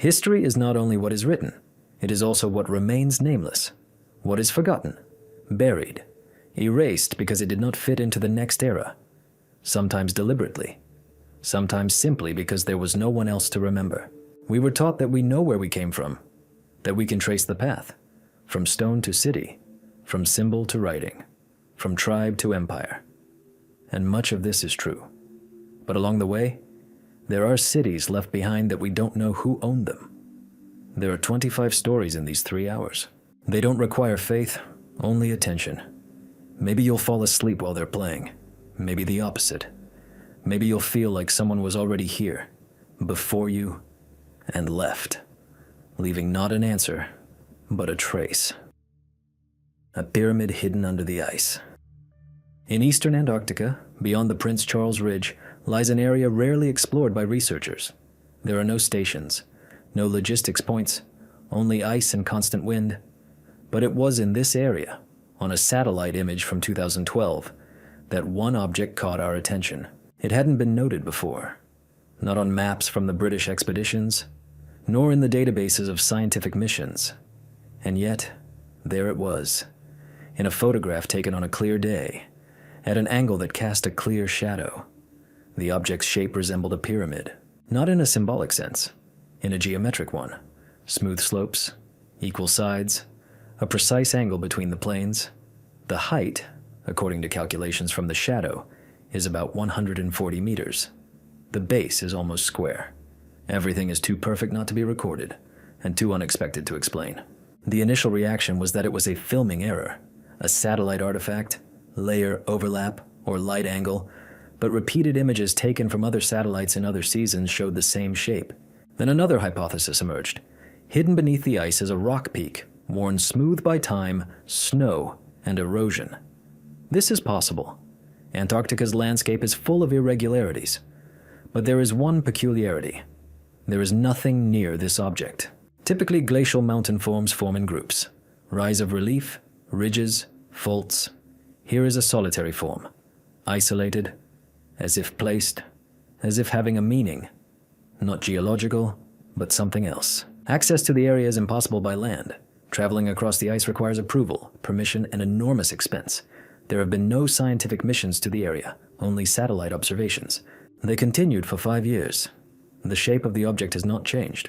History is not only what is written, it is also what remains nameless, what is forgotten, buried, erased because it did not fit into the next era, sometimes deliberately, sometimes simply because there was no one else to remember. We were taught that we know where we came from, that we can trace the path, from stone to city, from symbol to writing, from tribe to empire. And much of this is true. But along the way, there are cities left behind that we don't know who owned them. There are 25 stories in these 3 hours. They don't require faith, only attention. Maybe you'll fall asleep while they're playing. Maybe the opposite. Maybe you'll feel like someone was already here, before you, and left, leaving not an answer, but a trace. A pyramid hidden under the ice. In eastern Antarctica, beyond the Prince Charles Ridge, lies an area rarely explored by researchers. There are no stations, no logistics points, only ice and constant wind. But it was in this area, on a satellite image from 2012, that one object caught our attention. It hadn't been noted before, not on maps from the British expeditions, nor in the databases of scientific missions. And yet, there it was, in a photograph taken on a clear day, at an angle that cast a clear shadow. The object's shape resembled a pyramid, not in a symbolic sense, in a geometric one. Smooth slopes, equal sides, a precise angle between the planes. The height, according to calculations from the shadow, is about 140 meters. The base is almost square. Everything is too perfect not to be recorded, and too unexpected to explain. The initial reaction was that it was a filming error, a satellite artifact, layer overlap, or light angle, but repeated images taken from other satellites in other seasons showed the same shape. Then another hypothesis emerged. Hidden beneath the ice is a rock peak, worn smooth by time, snow, and erosion. This is possible. Antarctica's landscape is full of irregularities. But there is one peculiarity. There is nothing near this object. Typically, glacial mountain forms form in groups. Rise of relief, ridges, faults. Here is a solitary form, isolated, as if placed, as if having a meaning. Not geological, but something else. Access to the area is impossible by land. Traveling across the ice requires approval, permission, and enormous expense. There have been no scientific missions to the area, only satellite observations. They continued for 5 years. The shape of the object has not changed.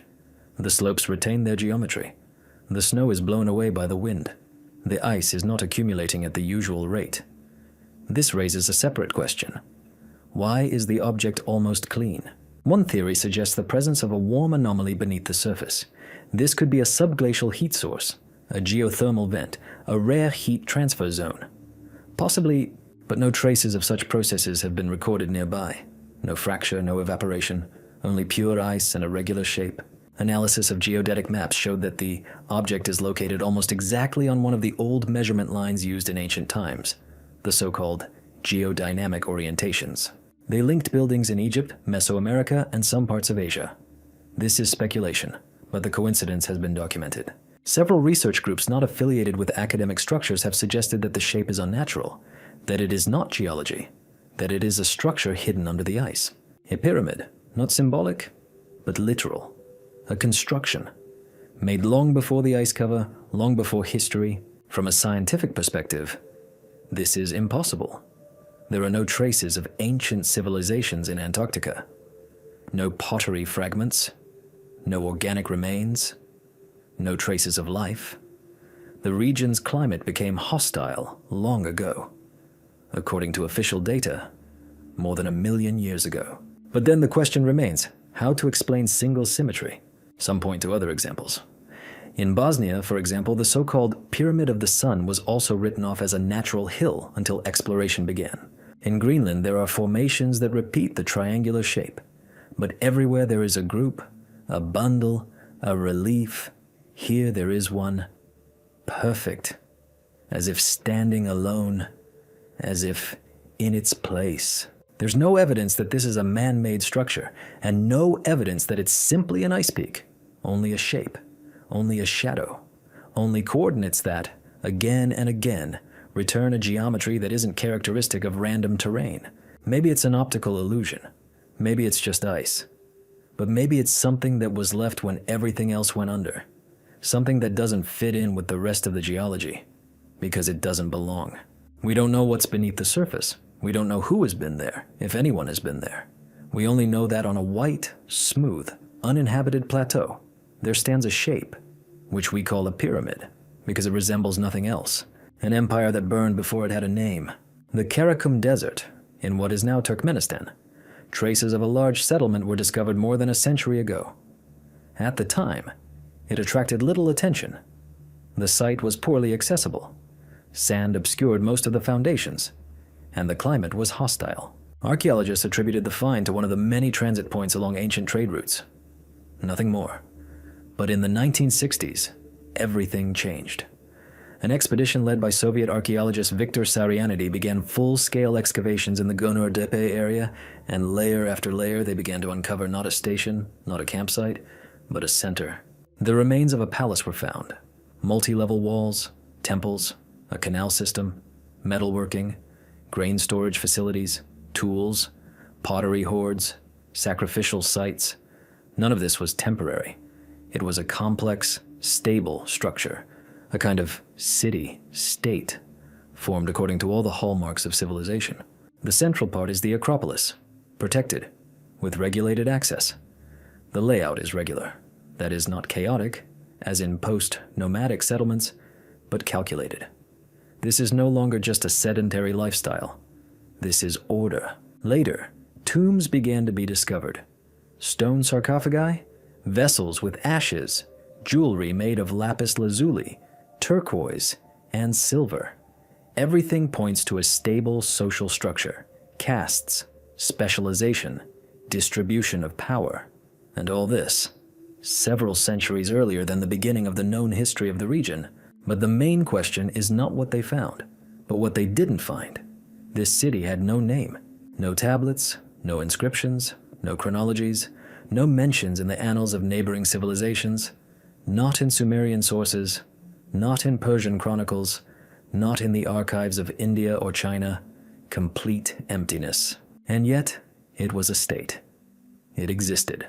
The slopes retain their geometry. The snow is blown away by the wind. The ice is not accumulating at the usual rate. This raises a separate question. Why is the object almost clean? One theory suggests the presence of a warm anomaly beneath the surface. This could be a subglacial heat source, a geothermal vent, a rare heat transfer zone. Possibly, but no traces of such processes have been recorded nearby. No fracture, no evaporation, only pure ice and a regular shape. Analysis of geodetic maps showed that the object is located almost exactly on one of the old measurement lines used in ancient times, the so-called geodynamic orientations. They linked buildings in Egypt, Mesoamerica, and some parts of Asia. This is speculation, but the coincidence has been documented. Several research groups not affiliated with academic structures have suggested that the shape is unnatural, that it is not geology, that it is a structure hidden under the ice. A pyramid, not symbolic, but literal. A construction, made long before the ice cover, long before history. From a scientific perspective, this is impossible. There are no traces of ancient civilizations in Antarctica. No pottery fragments, no organic remains, no traces of life. The region's climate became hostile long ago. According to official data, more than 1 million years ago. But then the question remains, how to explain single symmetry? Some point to other examples. In Bosnia, for example, the so-called Pyramid of the Sun was also written off as a natural hill until exploration began. In Greenland, there are formations that repeat the triangular shape. But everywhere there is a group, a bundle, a relief. Here there is one, perfect, as if standing alone, as if in its place. There's no evidence that this is a man-made structure, and no evidence that it's simply an ice peak. Only a shape, only a shadow, only coordinates that, again and again, return a geometry that isn't characteristic of random terrain. Maybe it's an optical illusion. Maybe it's just ice. But maybe it's something that was left when everything else went under. Something that doesn't fit in with the rest of the geology, because it doesn't belong. We don't know what's beneath the surface. We don't know who has been there, if anyone has been there. We only know that on a white, smooth, uninhabited plateau, there stands a shape, which we call a pyramid, because it resembles nothing else. An empire that burned before it had a name. The Karakum Desert, in what is now Turkmenistan. Traces of a large settlement were discovered more than a century ago. At the time, it attracted little attention. The site was poorly accessible. Sand obscured most of the foundations, and the climate was hostile. Archaeologists attributed the find to one of the many transit points along ancient trade routes. Nothing more. But in the 1960s, everything changed. An expedition led by Soviet archaeologist Viktor Sarianidi began full-scale excavations in the Gonur Tepe area, and layer after layer they began to uncover not a station, not a campsite, but a center. The remains of a palace were found. Multi-level walls, temples, a canal system, metalworking, grain storage facilities, tools, pottery hoards, sacrificial sites. None of this was temporary. It was a complex, stable structure, a kind of city-state, formed according to all the hallmarks of civilization. The central part is the Acropolis, protected, with regulated access. The layout is regular, that is not chaotic, as in post-nomadic settlements, but calculated. This is no longer just a sedentary lifestyle. This is order. Later, tombs began to be discovered. Stone sarcophagi, vessels with ashes, jewelry made of lapis lazuli, turquoise, and silver. Everything points to a stable social structure, castes, specialization, distribution of power, and all this several centuries earlier than the beginning of the known history of the region. But the main question is not what they found, but what they didn't find. This city had no name, no tablets, no inscriptions, no chronologies, no mentions in the annals of neighboring civilizations, not in Sumerian sources, not in Persian chronicles, not in the archives of India or China. Complete emptiness. And yet, it was a state. It existed.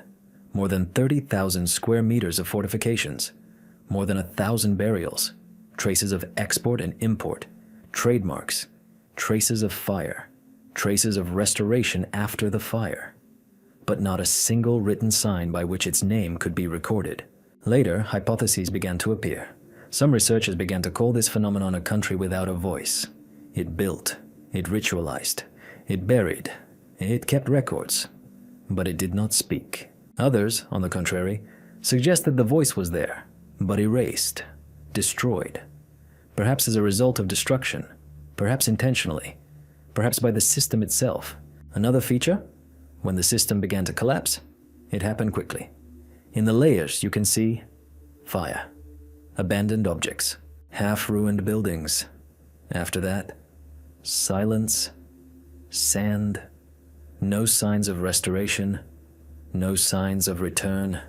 More than 30,000 square meters of fortifications, more than 1,000 burials, traces of export and import, trademarks, traces of fire, traces of restoration after the fire, but not a single written sign by which its name could be recorded. Later, hypotheses began to appear. Some researchers began to call this phenomenon a country without a voice. It built, it ritualized, it buried, it kept records, but it did not speak. Others, on the contrary, suggest that the voice was there, but erased, destroyed, perhaps as a result of destruction, perhaps intentionally, perhaps by the system itself. Another feature, when the system began to collapse, it happened quickly. In the layers you can see fire, abandoned objects, half-ruined buildings. After that, silence, sand, no signs of restoration, no signs of return,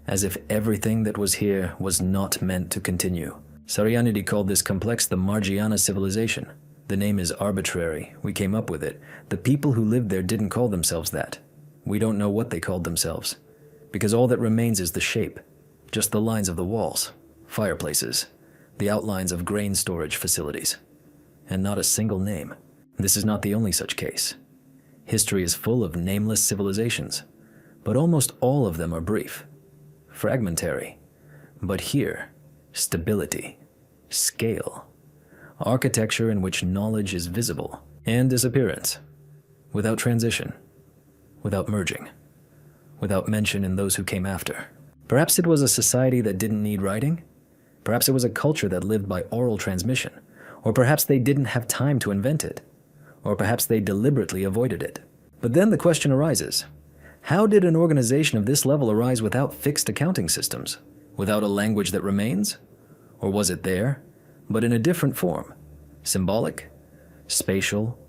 as if everything that was here was not meant to continue. Sarianidi called this complex the Margiana civilization. The name is arbitrary. We came up with it. The people who lived there didn't call themselves that. We don't know what they called themselves, because all that remains is the shape, just the lines of the walls, fireplaces, the outlines of grain storage facilities, and not a single name. This is not the only such case. History is full of nameless civilizations, but almost all of them are brief, fragmentary. But here, stability, scale, architecture in which knowledge is visible, and disappearance, without transition, without merging, without mention in those who came after. Perhaps it was a society that didn't need writing. Perhaps it was a culture that lived by oral transmission. Or perhaps they didn't have time to invent it. Or perhaps they deliberately avoided it. But then the question arises, how did an organization of this level arise without fixed accounting systems, without a language that remains? Or was it there, but in a different form? Symbolic? Spatial?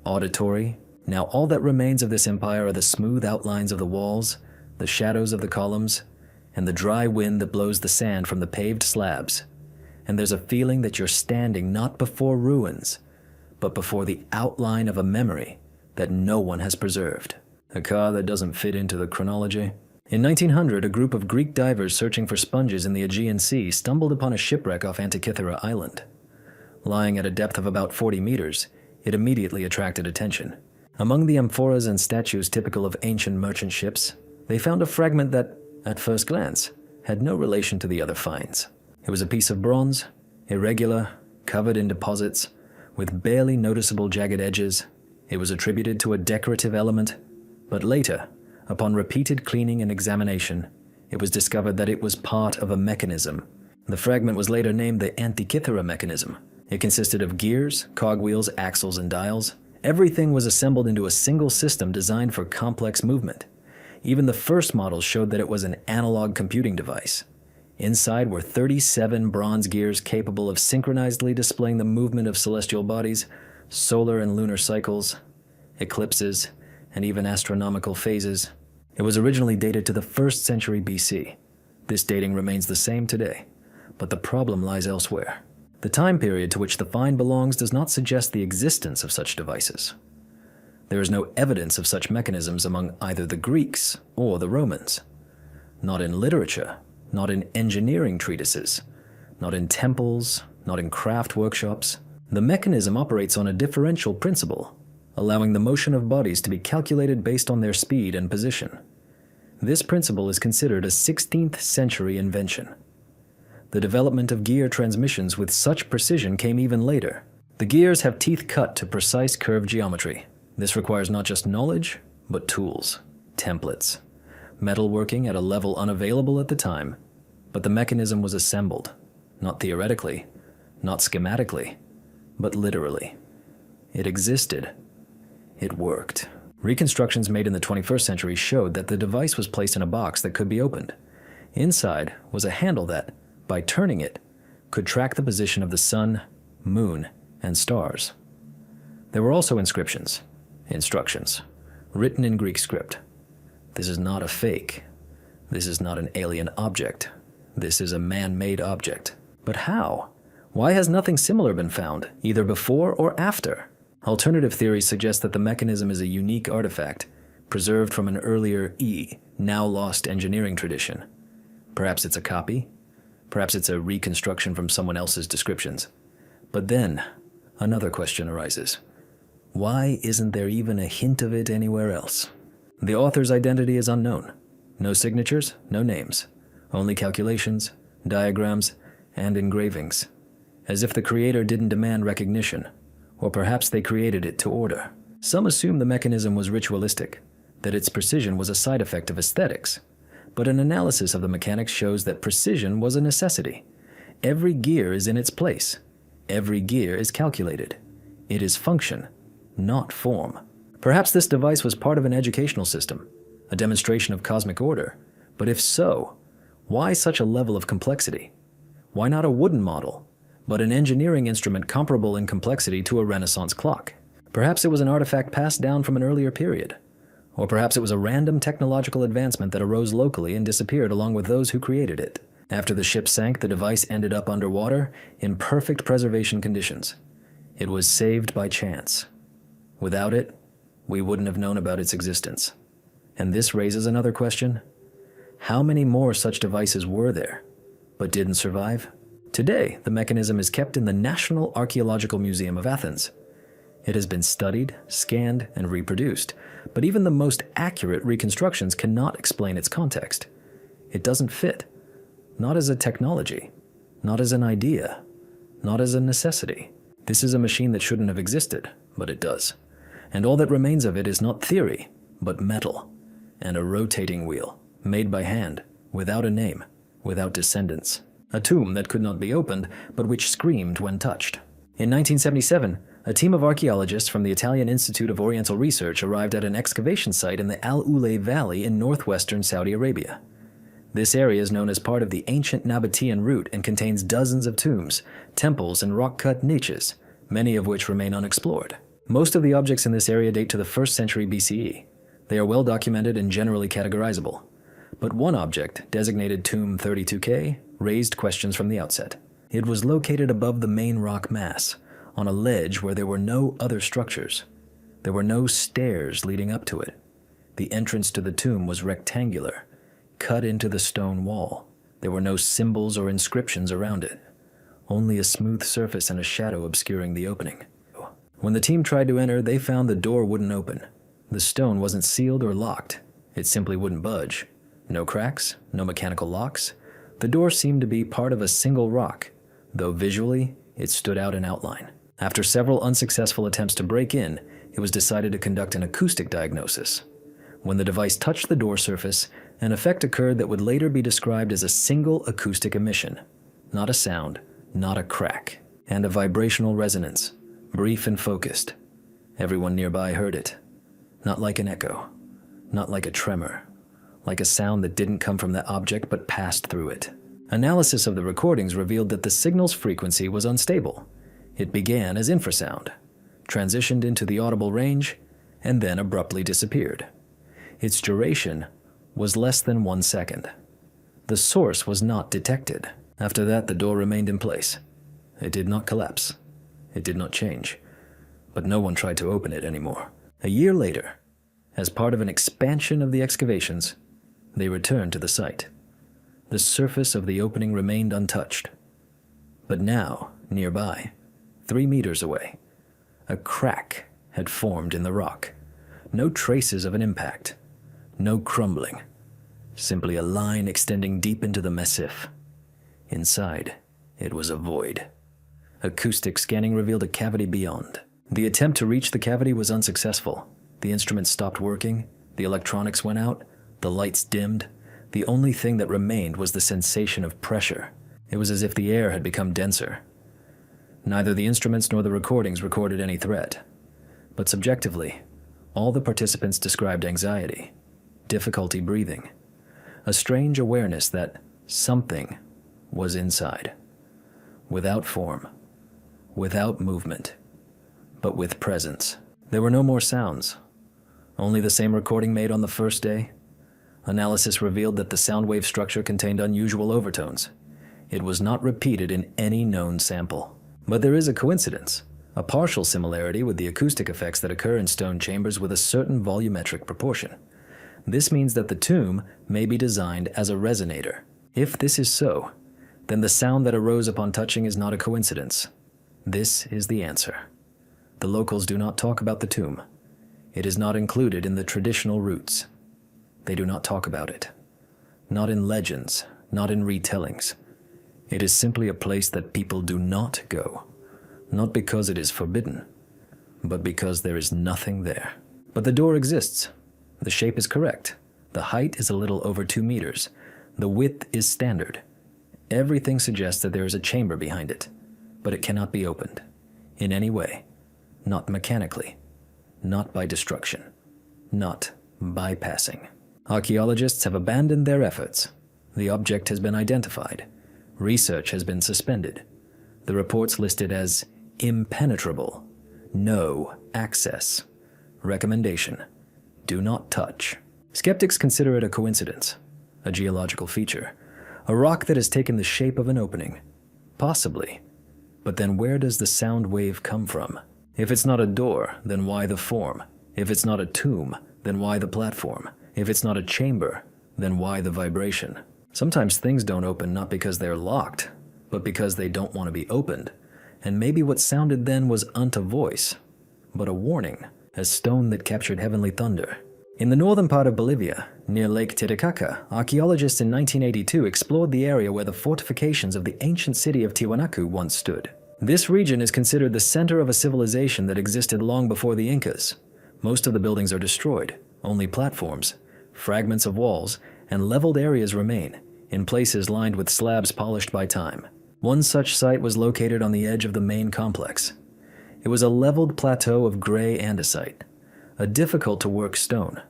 Auditory? Now all that remains of this empire are the smooth outlines of the walls, the shadows of the columns, and the dry wind that blows the sand from the paved slabs. And there's a feeling that you're standing not before ruins, but before the outline of a memory that no one has preserved. A car that doesn't fit into the chronology. In 1900, a group of Greek divers searching for sponges in the Aegean Sea stumbled upon a shipwreck off Antikythera Island. Lying at a depth of about 40 meters, it immediately attracted attention. Among the amphoras and statues typical of ancient merchant ships, they found a fragment that, at first glance, had no relation to the other finds. It was a piece of bronze, irregular, covered in deposits, with barely noticeable jagged edges. It was attributed to a decorative element, but later, upon repeated cleaning and examination, it was discovered that it was part of a mechanism. The fragment was later named the Antikythera mechanism. It consisted of gears, cogwheels, axles, and dials. Everything was assembled into a single system designed for complex movement. Even the first models showed that it was an analog computing device. Inside were 37 bronze gears capable of synchronizedly displaying the movement of celestial bodies, solar and lunar cycles, eclipses, and even astronomical phases. It was originally dated to the 1st century BC. This dating remains the same today, but the problem lies elsewhere. The time period to which the find belongs does not suggest the existence of such devices. There is no evidence of such mechanisms among either the Greeks or the Romans. Not in literature, not in engineering treatises, not in temples, not in craft workshops. The mechanism operates on a differential principle, allowing the motion of bodies to be calculated based on their speed and position. This principle is considered a 16th century invention. The development of gear transmissions with such precision came even later. The gears have teeth cut to precise curved geometry. This requires not just knowledge, but tools, templates, metalworking at a level unavailable at the time. But the mechanism was assembled, not theoretically, not schematically, but literally. It existed. It worked. Reconstructions made in the 21st century showed that the device was placed in a box that could be opened. Inside was a handle that, by turning it, could track the position of the sun, moon, and stars. There were also inscriptions, instructions, written in Greek script. This is not a fake. This is not an alien object. This is a man-made object. But how? Why has nothing similar been found, either before or after? Alternative theories suggest that the mechanism is a unique artifact, preserved from an earlier now lost engineering tradition. Perhaps it's a copy. Perhaps it's a reconstruction from someone else's descriptions. But then, another question arises. Why isn't there even a hint of it anywhere else? The author's identity is unknown. No signatures, no names. Only calculations, diagrams, and engravings. As if the creator didn't demand recognition. Or perhaps they created it to order. Some assume the mechanism was ritualistic, that its precision was a side effect of aesthetics. But an analysis of the mechanics shows that precision was a necessity. Every gear is in its place. Every gear is calculated. It is function, not form. Perhaps this device was part of an educational system, a demonstration of cosmic order. But if so, why such a level of complexity? Why not a wooden model, but an engineering instrument comparable in complexity to a Renaissance clock? Perhaps it was an artifact passed down from an earlier period. Or perhaps it was a random technological advancement that arose locally and disappeared along with those who created it. After the ship sank, the device ended up underwater in perfect preservation conditions. It was saved by chance. Without it, we wouldn't have known about its existence. And this raises another question. How many more such devices were there, but didn't survive? Today, the mechanism is kept in the National Archaeological Museum of Athens. It has been studied, scanned, and reproduced, but even the most accurate reconstructions cannot explain its context. It doesn't fit, not as a technology, not as an idea, not as a necessity. This is a machine that shouldn't have existed, but it does. And all that remains of it is not theory, but metal, and a rotating wheel, made by hand, without a name, without descendants. A tomb that could not be opened, but which screamed when touched. In 1977, a team of archaeologists from the Italian Institute of Oriental Research arrived at an excavation site in the Al Ule Valley in northwestern Saudi Arabia. This area is known as part of the ancient Nabatean route and contains dozens of tombs, temples, and rock-cut niches, many of which remain unexplored. Most of the objects in this area date to the 1st century BCE. They are well documented and generally categorizable. But one object, designated Tomb 32K, raised questions from the outset. It was located above the main rock mass, on a ledge where there were no other structures. There were no stairs leading up to it. The entrance to the tomb was rectangular, cut into the stone wall. There were no symbols or inscriptions around it, only a smooth surface and a shadow obscuring the opening. When the team tried to enter, they found the door wouldn't open. The stone wasn't sealed or locked. It simply wouldn't budge. No cracks, no mechanical locks. The door seemed to be part of a single rock, though visually, it stood out in outline. After several unsuccessful attempts to break in, it was decided to conduct an acoustic diagnosis. When the device touched the door surface, an effect occurred that would later be described as a single acoustic emission. Not a sound, not a crack, and a vibrational resonance, brief and focused. Everyone nearby heard it. Not like an echo, not like a tremor, like a sound that didn't come from the object but passed through it. Analysis of the recordings revealed that the signal's frequency was unstable. It began as infrasound, transitioned into the audible range, and then abruptly disappeared. Its duration was less than 1 second. The source was not detected. After that, the door remained in place. It did not collapse. It did not change. But no one tried to open it anymore. A year later, as part of an expansion of the excavations, they returned to the site. The surface of the opening remained untouched. But now, nearby, 3 meters away, a crack had formed in the rock. No traces of an impact. No crumbling. Simply a line extending deep into the massif. Inside, it was a void. Acoustic scanning revealed a cavity beyond. The attempt to reach the cavity was unsuccessful. The instruments stopped working, the electronics went out, the lights dimmed. The only thing that remained was the sensation of pressure. It was as if the air had become denser. Neither the instruments nor the recordings recorded any threat. But subjectively, all the participants described anxiety, difficulty breathing, a strange awareness that something was inside, without form, without movement, but with presence. There were no more sounds, only the same recording made on the first day. Analysis revealed that the sound wave structure contained unusual overtones. It was not repeated in any known sample. But there is a coincidence, a partial similarity with the acoustic effects that occur in stone chambers with a certain volumetric proportion. This means that the tomb may be designed as a resonator. If this is so, then the sound that arose upon touching is not a coincidence. This is the answer. The locals do not talk about the tomb. It is not included in the traditional routes. They do not talk about it. Not in legends, not in retellings. It is simply a place that people do not go. Not because it is forbidden, but because there is nothing there. But the door exists. The shape is correct. The height is a little over 2 meters. The width is standard. Everything suggests that there is a chamber behind it, but it cannot be opened. In any way. Not mechanically. Not by destruction. Not bypassing. Archaeologists have abandoned their efforts. The object has been identified. Research has been suspended. The reports listed as impenetrable. No access. Recommendation: do not touch. Skeptics consider it a coincidence, a geological feature, a rock that has taken the shape of an opening. Possibly. But then where does the sound wave come from? If it's not a door, then why the form? If it's not a tomb, then why the platform? If it's not a chamber, then why the vibration? Sometimes things don't open not because they're locked, but because they don't want to be opened. And maybe what sounded then was unto voice, but a warning, a stone that captured heavenly thunder. In the northern part of Bolivia, near Lake Titicaca, archaeologists in 1982 explored the area where the fortifications of the ancient city of Tiwanaku once stood. This region is considered the center of a civilization that existed long before the Incas. Most of the buildings are destroyed. Only platforms, fragments of walls, and leveled areas remain, in places lined with slabs polished by time. One such site was located on the edge of the main complex. It was a leveled plateau of gray andesite, a difficult-to-work stone.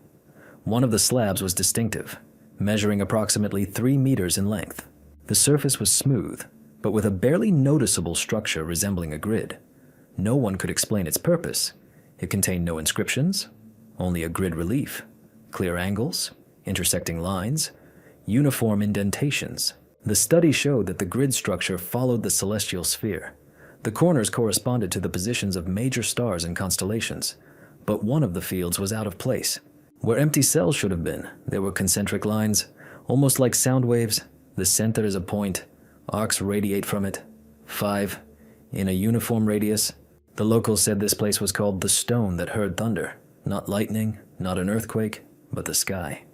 One of the slabs was distinctive, measuring approximately 3 meters in length. The surface was smooth, but with a barely noticeable structure resembling a grid. No one could explain its purpose. It contained no inscriptions, only a grid relief, clear angles, intersecting lines, uniform indentations. The study showed that the grid structure followed the celestial sphere. The corners corresponded to the positions of major stars and constellations, but one of the fields was out of place. Where empty cells should have been, there were concentric lines, almost like sound waves. The center is a point. Arcs radiate from it. 5. In a uniform radius. The locals said this place was called the stone that heard thunder. Not lightning, not an earthquake, but the sky.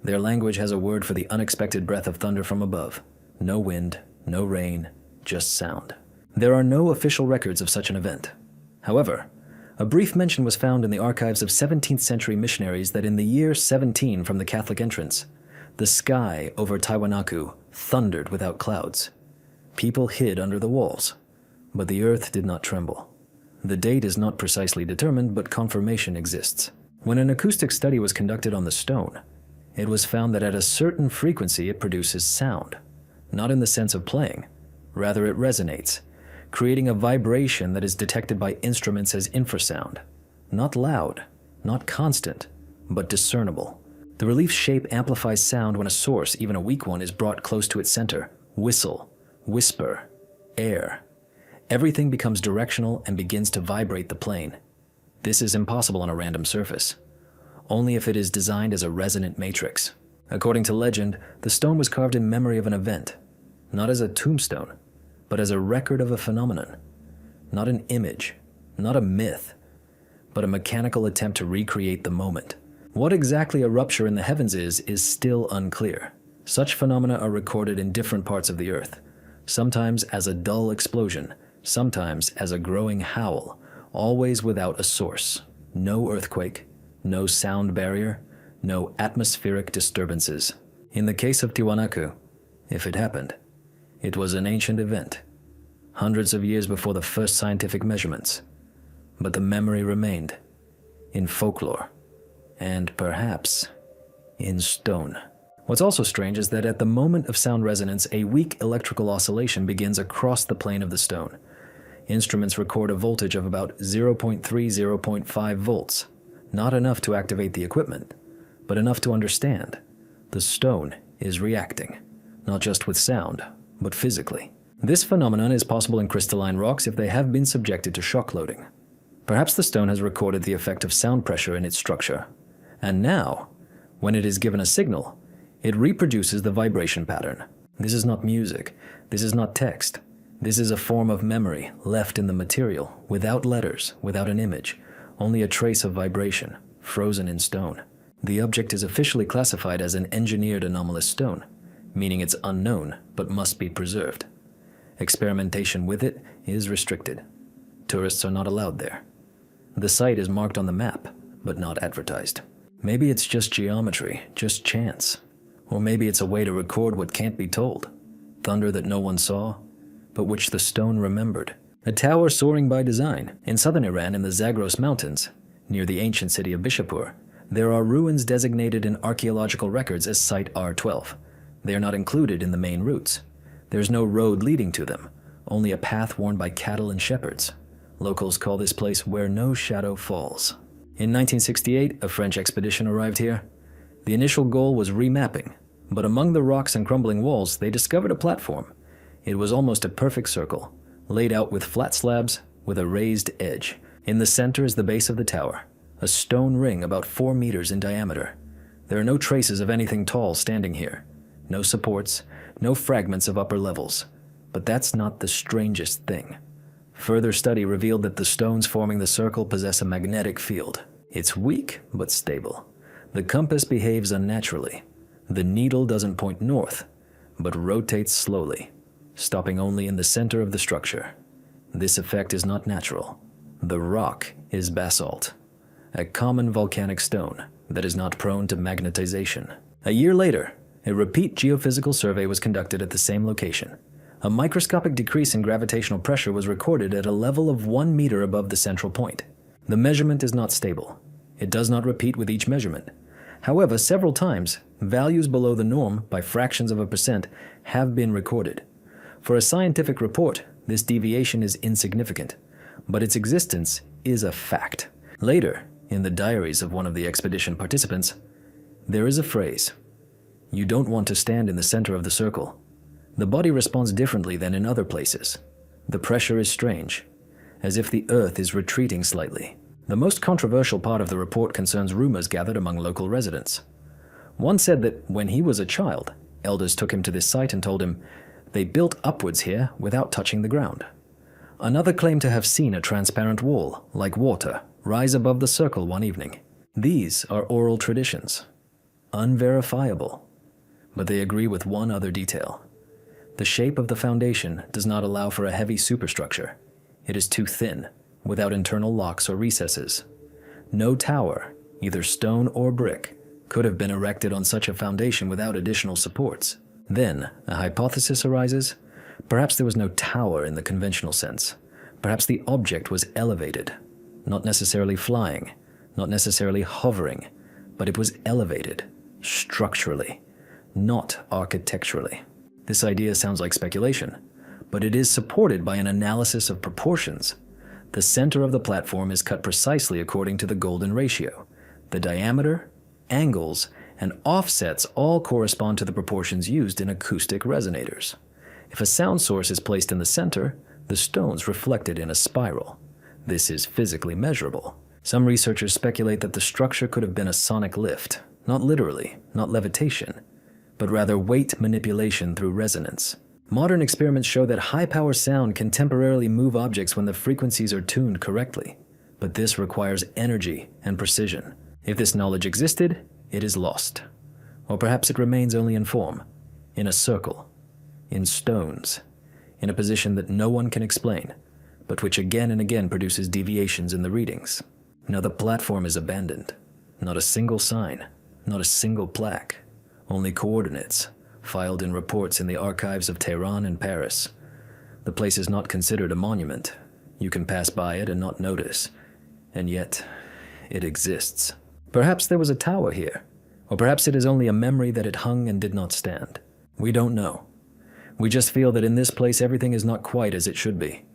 Their language has a word for the unexpected breath of thunder from above. No wind, no rain, just sound. There are no official records of such an event. However, a brief mention was found in the archives of 17th century missionaries that in the year 17 from the Catholic entrance, the sky over Tiwanaku thundered without clouds. People hid under the walls, but the earth did not tremble. The date is not precisely determined, but confirmation exists. When an acoustic study was conducted on the stone, it was found that at a certain frequency it produces sound, not in the sense of playing. Rather, it resonates, creating a vibration that is detected by instruments as infrasound. Not loud, not constant, but discernible. The relief shape amplifies sound when a source, even a weak one, is brought close to its center. Whistle, whisper, air. Everything becomes directional and begins to vibrate the plane. This is impossible on a random surface, only if it is designed as a resonant matrix. According to legend, the stone was carved in memory of an event, not as a tombstone, but as a record of a phenomenon. Not an image, not a myth, but a mechanical attempt to recreate the moment. What exactly a rupture in the heavens is still unclear. Such phenomena are recorded in different parts of the earth, sometimes as a dull explosion, sometimes as a growing howl, always without a source. No earthquake, no sound barrier, no atmospheric disturbances. In the case of Tiwanaku, if it happened, it was an ancient event, hundreds of years before the first scientific measurements. But the memory remained in folklore, and perhaps in stone. What's also strange is that at the moment of sound resonance, a weak electrical oscillation begins across the plane of the stone. Instruments record a voltage of about 0.3–0.5 volts, not enough to activate the equipment, but enough to understand the stone is reacting, not just with sound, but physically. This phenomenon is possible in crystalline rocks if they have been subjected to shock loading. Perhaps the stone has recorded the effect of sound pressure in its structure, and now, when it is given a signal, it reproduces the vibration pattern. This is not music. This is not text. This is a form of memory left in the material, without letters, without an image, only a trace of vibration, frozen in stone. The object is officially classified as an engineered anomalous stone, meaning it's unknown but must be preserved. Experimentation with it is restricted. Tourists are not allowed there. The site is marked on the map, but not advertised. Maybe it's just geometry, just chance. Or maybe it's a way to record what can't be told. Thunder that no one saw, but which the stone remembered. A tower soaring by design. In southern Iran, in the Zagros Mountains, near the ancient city of Bishapur, there are ruins designated in archaeological records as Site R12. They are not included in the main routes. There's no road leading to them, only a path worn by cattle and shepherds. Locals call this place where no shadow falls. In 1968, a French expedition arrived here. The initial goal was remapping, but among the rocks and crumbling walls, they discovered a platform. It was almost a perfect circle, laid out with flat slabs with a raised edge. In the center is the base of the tower, a stone ring about 4 meters in diameter. There are no traces of anything tall standing here. No supports, no fragments of upper levels. But that's not the strangest thing. Further study revealed that the stones forming the circle possess a magnetic field. It's weak, but stable. The compass behaves unnaturally. The needle doesn't point north, but rotates slowly, stopping only in the center of the structure. This effect is not natural. The rock is basalt, a common volcanic stone that is not prone to magnetization. A year later, a repeat geophysical survey was conducted at the same location. A microscopic decrease in gravitational pressure was recorded at a level of 1 meter above the central point. The measurement is not stable. It does not repeat with each measurement. However, several times, values below the norm by fractions of a percent have been recorded. For a scientific report, this deviation is insignificant, but its existence is a fact. Later, in the diaries of one of the expedition participants, there is a phrase: "You don't want to stand in the center of the circle. The body responds differently than in other places. The pressure is strange, as if the earth is retreating slightly." The most controversial part of the report concerns rumors gathered among local residents. One said that when he was a child, elders took him to this site and told him, "They built upwards here without touching the ground." Another claimed to have seen a transparent wall, like water, rise above the circle one evening. These are oral traditions, unverifiable, but they agree with one other detail. The shape of the foundation does not allow for a heavy superstructure. It is too thin, without internal locks or recesses. No tower, either stone or brick, could have been erected on such a foundation without additional supports. Then, a hypothesis arises. Perhaps there was no tower in the conventional sense. Perhaps the object was elevated, not necessarily flying, not necessarily hovering, but it was elevated, structurally, not architecturally. This idea sounds like speculation, but it is supported by an analysis of proportions. The center of the platform is cut precisely according to the golden ratio. The diameter, angles, and offsets all correspond to the proportions used in acoustic resonators. If a sound source is placed in the center, the stones reflected in a spiral. This is physically measurable. Some researchers speculate that the structure could have been a sonic lift, not literally, not levitation, but rather weight manipulation through resonance. Modern experiments show that high-power sound can temporarily move objects when the frequencies are tuned correctly, but this requires energy and precision. If this knowledge existed, it is lost. Or perhaps it remains only in form, in a circle, in stones, in a position that no one can explain, but which again and again produces deviations in the readings. Now the platform is abandoned. Not a single sign, not a single plaque, only coordinates, filed in reports in the archives of Tehran and Paris. The place is not considered a monument. You can pass by it and not notice, and yet it exists. Perhaps there was a tower here, or perhaps it is only a memory that it hung and did not stand. We don't know. We just feel that in this place everything is not quite as it should be,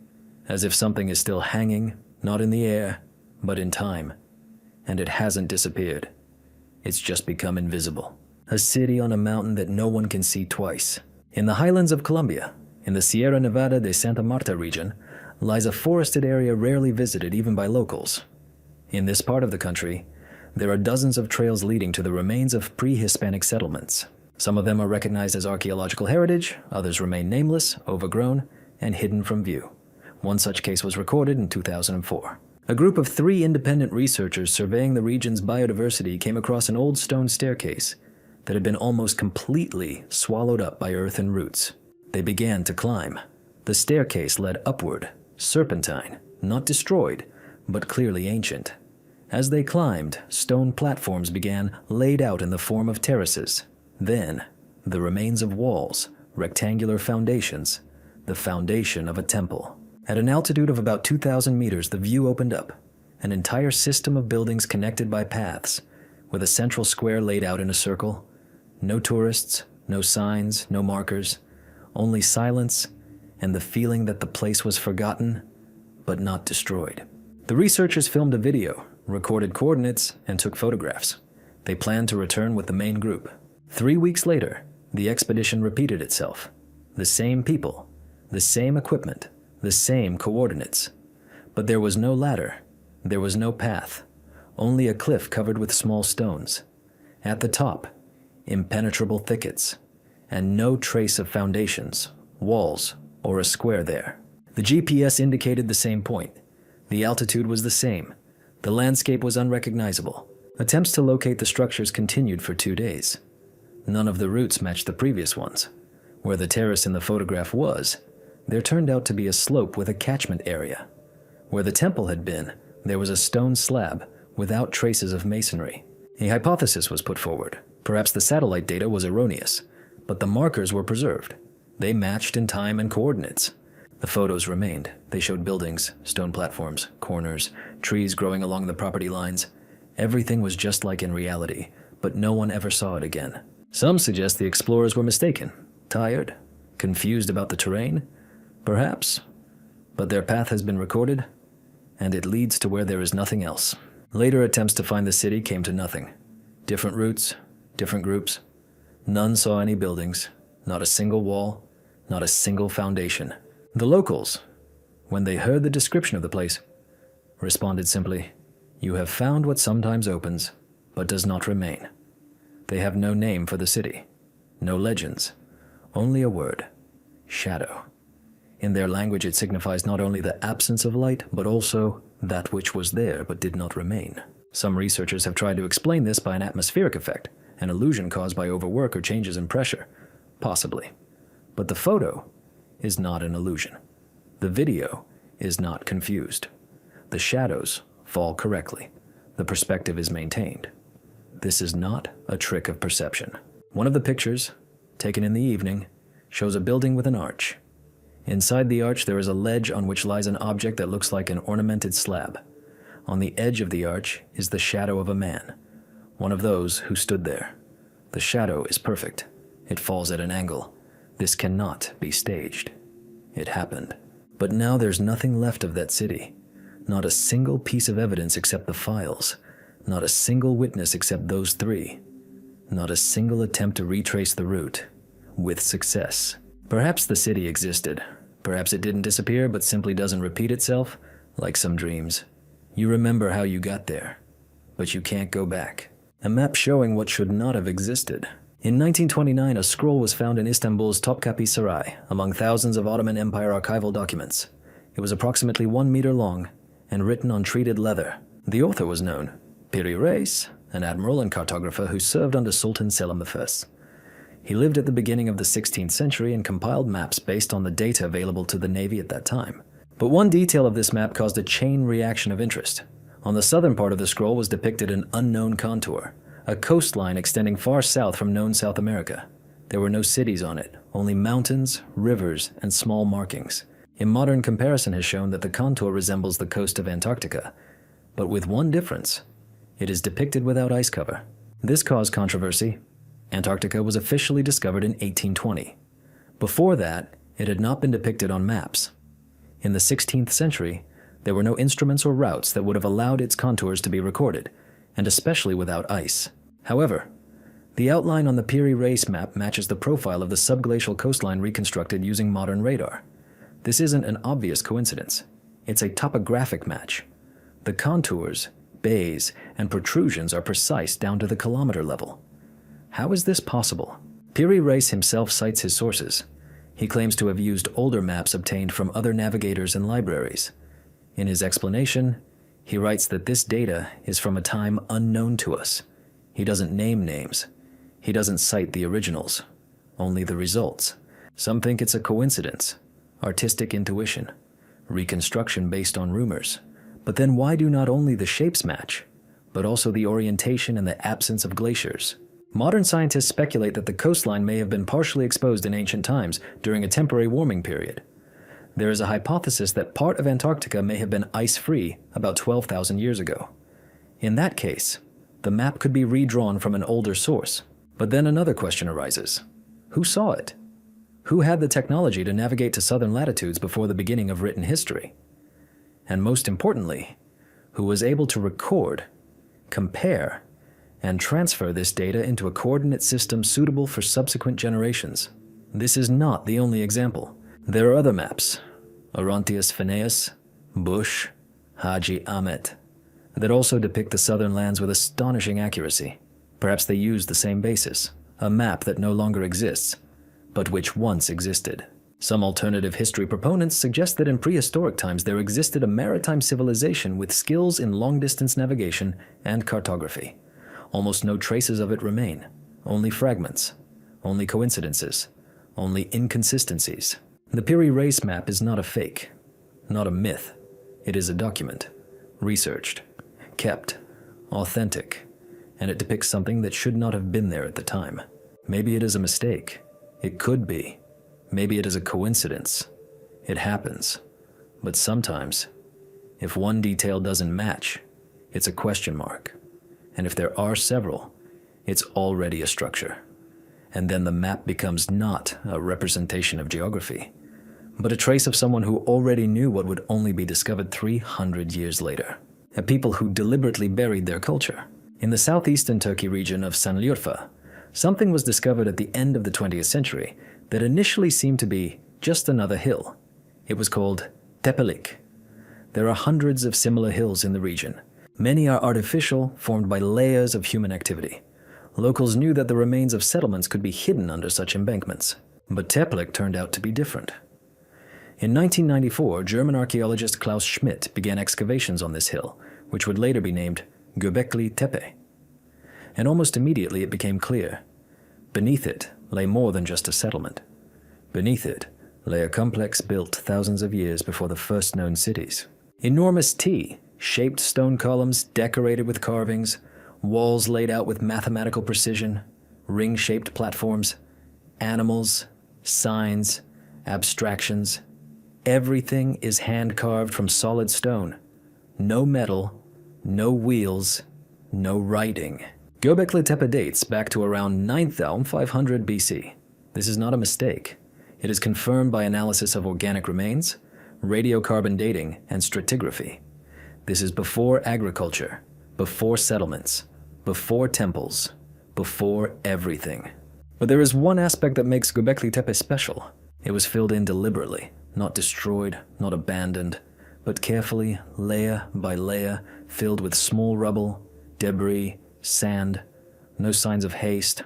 as if something is still hanging, not in the air, but in time, and it hasn't disappeared. It's just become invisible. A city on a mountain that no one can see twice. In the highlands of Colombia, in the Sierra Nevada de Santa Marta region, lies a forested area rarely visited even by locals. In this part of the country, there are dozens of trails leading to the remains of pre-Hispanic settlements. Some of them are recognized as archaeological heritage, others remain nameless, overgrown, and hidden from view. One such case was recorded in 2004. A group of 3 independent researchers surveying the region's biodiversity came across an old stone staircase that had been almost completely swallowed up by earth and roots. They began to climb. The staircase led upward, serpentine, not destroyed, but clearly ancient. As they climbed, stone platforms began, laid out in the form of terraces. Then, the remains of walls, rectangular foundations, the foundation of a temple. At an altitude of about 2,000 meters, the view opened up, an entire system of buildings connected by paths, with a central square laid out in a circle. No tourists, no signs, no markers, only silence and the feeling that the place was forgotten, but not destroyed. The researchers filmed a video, recorded coordinates, and took photographs. They planned to return with the main group. 3 weeks later, the expedition repeated itself. The same people, the same equipment, the same coordinates. But there was no ladder, there was no path, only a cliff covered with small stones. At the top, impenetrable thickets, and no trace of foundations, walls, or a square there. The GPS indicated the same point. The altitude was the same. The landscape was unrecognizable. Attempts to locate the structures continued for 2 days. None of the routes matched the previous ones. Where the terrace in the photograph was, there turned out to be a slope with a catchment area. Where the temple had been, there was a stone slab without traces of masonry. A hypothesis was put forward. Perhaps the satellite data was erroneous, but the markers were preserved. They matched in time and coordinates. The photos remained. They showed buildings, stone platforms, corners, trees growing along the property lines. Everything was just like in reality, but no one ever saw it again. Some suggest the explorers were mistaken, tired, confused about the terrain, perhaps. But their path has been recorded, and it leads to where there is nothing else. Later attempts to find the city came to nothing. Different routes, different groups. None saw any buildings, not a single wall, not a single foundation. The locals, when they heard the description of the place, responded simply, You have found what sometimes opens, but does not remain. They have no name for the city, no legends, only a word, shadow. In their language it signifies not only the absence of light, but also that which was there but did not remain. Some researchers have tried to explain this by an atmospheric effect, an illusion caused by overwork or changes in pressure. Possibly. But the photo is not an illusion. The video is not confused. The shadows fall correctly. The perspective is maintained. This is not a trick of perception. One of the pictures, taken in the evening, shows a building with an arch. Inside the arch there is a ledge on which lies an object that looks like an ornamented slab. On the edge of the arch is the shadow of a man, one of those who stood there. The shadow is perfect. It falls at an angle. This cannot be staged. It happened. But now there's nothing left of that city. Not a single piece of evidence except the files. Not a single witness except those three. Not a single attempt to retrace the route. With success. Perhaps the city existed. Perhaps it didn't disappear but simply doesn't repeat itself, like some dreams. You remember how you got there, but you can't go back. A map showing what should not have existed. In 1929, a scroll was found in Istanbul's Topkapi Saray, among thousands of Ottoman Empire archival documents. It was approximately 1 meter long and written on treated leather. The author was known, Piri Reis, an admiral and cartographer who served under Sultan Selim I. He lived at the beginning of the 16th century and compiled maps based on the data available to the Navy at that time. But one detail of this map caused a chain reaction of interest. On the southern part of the scroll was depicted an unknown contour, a coastline extending far south from known South America. There were no cities on it, only mountains, rivers, and small markings. A modern comparison has shown that the contour resembles the coast of Antarctica, but with one difference. It is depicted without ice cover. This caused controversy. Antarctica was officially discovered in 1820. Before that, it had not been depicted on maps. In the 16th century, there were no instruments or routes that would have allowed its contours to be recorded, and especially without ice. However, the outline on the Piri Reis map matches the profile of the subglacial coastline reconstructed using modern radar. This isn't an obvious coincidence. It's a topographic match. The contours, bays, and protrusions are precise down to the kilometer level. How is this possible? Piri Reis himself cites his sources. He claims to have used older maps obtained from other navigators and libraries. In his explanation, he writes that this data is from a time unknown to us. He doesn't name names. He doesn't cite the originals, only the results. Some think it's a coincidence, artistic intuition, reconstruction based on rumors. But then why do not only the shapes match, but also the orientation and the absence of glaciers? Modern scientists speculate that the coastline may have been partially exposed in ancient times during a temporary warming period. There is a hypothesis that part of Antarctica may have been ice-free about 12,000 years ago. In that case, the map could be redrawn from an older source. But then another question arises. Who saw it? Who had the technology to navigate to southern latitudes before the beginning of written history? And most importantly, who was able to record, compare, and transfer this data into a coordinate system suitable for subsequent generations? This is not the only example. There are other maps, Orontius Phineas, Bush, Haji Ahmet, that also depict the southern lands with astonishing accuracy. Perhaps they use the same basis, a map that no longer exists, but which once existed. Some alternative history proponents suggest that in prehistoric times there existed a maritime civilization with skills in long-distance navigation and cartography. Almost no traces of it remain, only fragments, only coincidences, only inconsistencies. The Piri Reis map is not a fake, not a myth. It is a document, researched, kept, authentic, and it depicts something that should not have been there at the time. Maybe it is a mistake. It could be. Maybe it is a coincidence. It happens. But sometimes, if one detail doesn't match, it's a question mark. And if there are several, it's already a structure. And then the map becomes not a representation of geography, but a trace of someone who already knew what would only be discovered 300 years later. A people who deliberately buried their culture. In the southeastern Turkey region of Sanliurfa, something was discovered at the end of the 20th century that initially seemed to be just another hill. It was called Tepelik. There are hundreds of similar hills in the region. Many are artificial, formed by layers of human activity. Locals knew that the remains of settlements could be hidden under such embankments, but Teplic turned out to be different. In 1994, German archaeologist Klaus Schmidt began excavations on this hill, which would later be named Göbekli Tepe. And almost immediately it became clear. Beneath it lay more than just a settlement. Beneath it lay a complex built thousands of years before the first known cities. Enormous T-shaped stone columns decorated with carvings, walls laid out with mathematical precision, ring-shaped platforms, animals, signs, abstractions. Everything is hand-carved from solid stone. No metal, no wheels, no writing. Göbekli Tepe dates back to around 9500 BC. This is not a mistake. It is confirmed by analysis of organic remains, radiocarbon dating, and stratigraphy. This is before agriculture, before settlements, before temples, before everything. But there is one aspect that makes Göbekli Tepe special. It was filled in deliberately, not destroyed, not abandoned, but carefully, layer by layer, filled with small rubble, debris, sand. No signs of haste,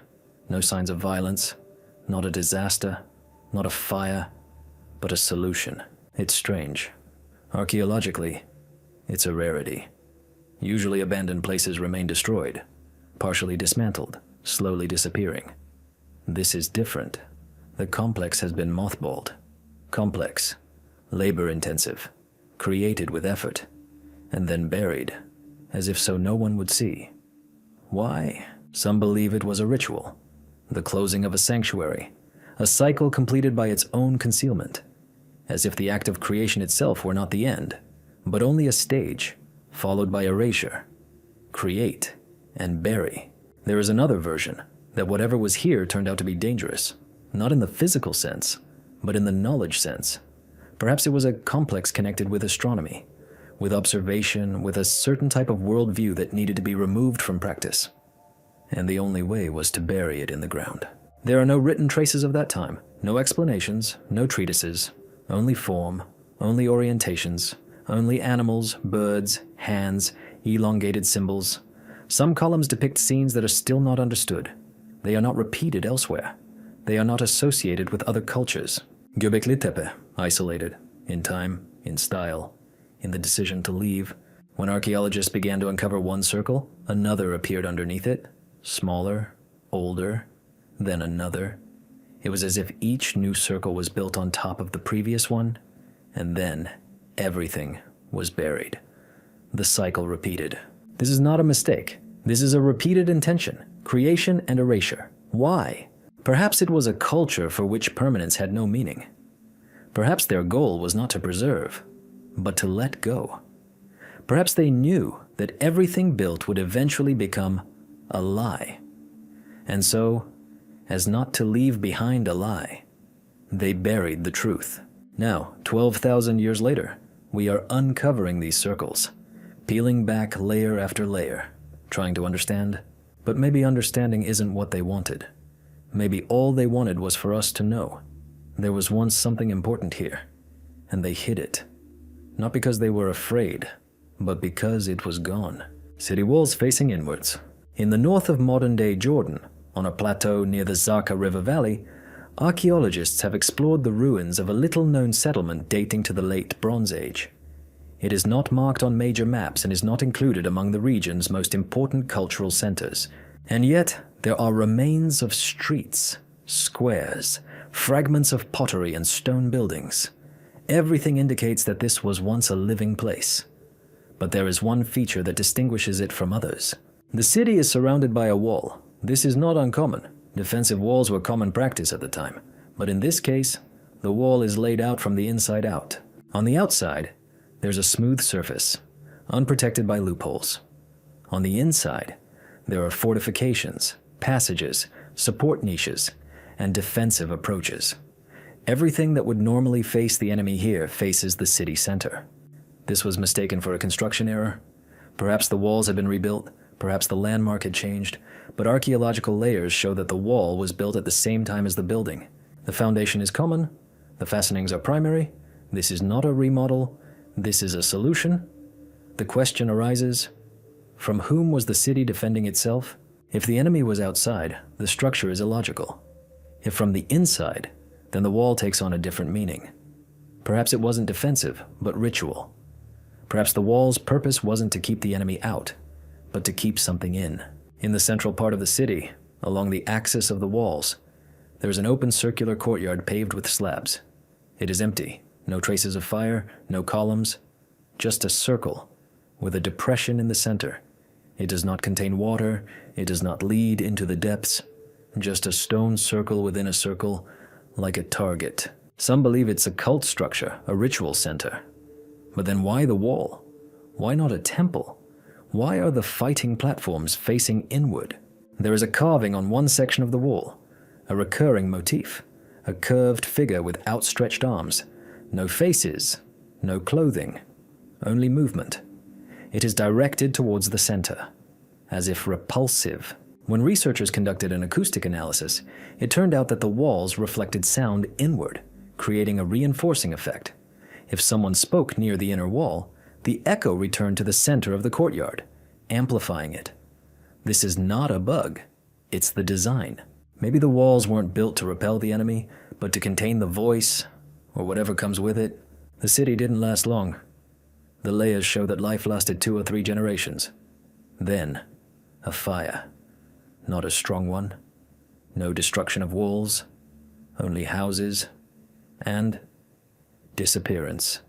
no signs of violence, not a disaster, not a fire, but a solution. It's strange. Archaeologically, it's a rarity. Usually abandoned places remain destroyed, partially dismantled, slowly disappearing. This is different. The complex has been mothballed. Complex, labor-intensive, created with effort, and then buried, as if so no one would see. Why? Some believe it was a ritual, the closing of a sanctuary, a cycle completed by its own concealment, as if the act of creation itself were not the end, but only a stage, followed by erasure. Create and bury. There is another version, that whatever was here turned out to be dangerous, not in the physical sense, but in the knowledge sense. Perhaps it was a complex connected with astronomy, with observation, with a certain type of worldview that needed to be removed from practice. And the only way was to bury it in the ground. There are no written traces of that time, no explanations, no treatises, only form, only orientations, only animals, birds, hands, elongated symbols. Some columns depict scenes that are still not understood. They are not repeated elsewhere. They are not associated with other cultures. Göbekli Tepe, isolated, in time, in style, in the decision to leave. When archaeologists began to uncover one circle, another appeared underneath it, smaller, older, then another. It was as if each new circle was built on top of the previous one, and then everything was buried. The cycle repeated. This is not a mistake. This is a repeated intention, creation and erasure. Why? Perhaps it was a culture for which permanence had no meaning. Perhaps their goal was not to preserve, but to let go. Perhaps they knew that everything built would eventually become a lie. And so, as not to leave behind a lie, they buried the truth. Now, 12,000 years later, we are uncovering these circles, peeling back layer after layer, trying to understand. But maybe understanding isn't what they wanted. Maybe all they wanted was for us to know. There was once something important here, and they hid it. Not because they were afraid, but because it was gone. City walls facing inwards. In the north of modern-day Jordan, on a plateau near the Zarqa River Valley, archaeologists have explored the ruins of a little-known settlement dating to the late Bronze Age. It is not marked on major maps and is not included among the region's most important cultural centers. And yet, there are remains of streets, squares, fragments of pottery and stone buildings. Everything indicates that this was once a living place. But there is one feature that distinguishes it from others. The city is surrounded by a wall. This is not uncommon. Defensive walls were common practice at the time. But in this case, the wall is laid out from the inside out. On the outside, there's a smooth surface, unprotected by loopholes. On the inside, there are fortifications, passages, support niches, and defensive approaches. Everything that would normally face the enemy here faces the city center. This was mistaken for a construction error. Perhaps the walls had been rebuilt, perhaps the landmark had changed, but archaeological layers show that the wall was built at the same time as the building. The foundation is common, the fastenings are primary. This is not a remodel, this is a solution. The question arises, From whom was the city defending itself? If the enemy was outside, the structure is illogical. If from the inside, then the wall takes on a different meaning. Perhaps it wasn't defensive, but ritual. Perhaps the wall's purpose wasn't to keep the enemy out, but to keep something in. In the central part of the city, along the axis of the walls, there is an open circular courtyard paved with slabs. It is empty, no traces of fire, no columns, just a circle with a depression in the center. It does not contain water, it does not lead into the depths, just a stone circle within a circle, like a target. Some believe it's a cult structure, a ritual center. But then why the wall? Why not a temple? Why are the fighting platforms facing inward? There is a carving on one section of the wall, a recurring motif, a curved figure with outstretched arms. No faces, no clothing, only movement. It is directed towards the center, as if repulsive. When researchers conducted an acoustic analysis, it turned out that the walls reflected sound inward, creating a reinforcing effect. If someone spoke near the inner wall, the echo returned to the center of the courtyard, amplifying it. This is not a bug, it's the design. Maybe the walls weren't built to repel the enemy, but to contain the voice, or whatever comes with it. The city didn't last long. The layers show that life lasted 2 or 3 generations. Then, a fire. Not a strong one. No destruction of walls, only houses, and disappearance.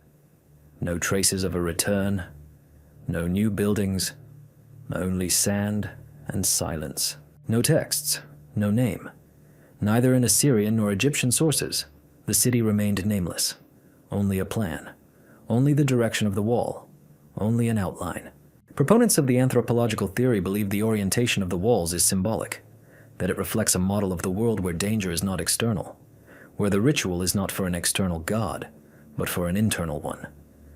No traces of a return, no new buildings, only sand and silence. No texts, no name. Neither in Assyrian nor Egyptian sources, the city remained nameless. Only a plan. Only the direction of the wall. Only an outline. Proponents of the anthropological theory believe the orientation of the walls is symbolic, that it reflects a model of the world where danger is not external, where the ritual is not for an external god, but for an internal one,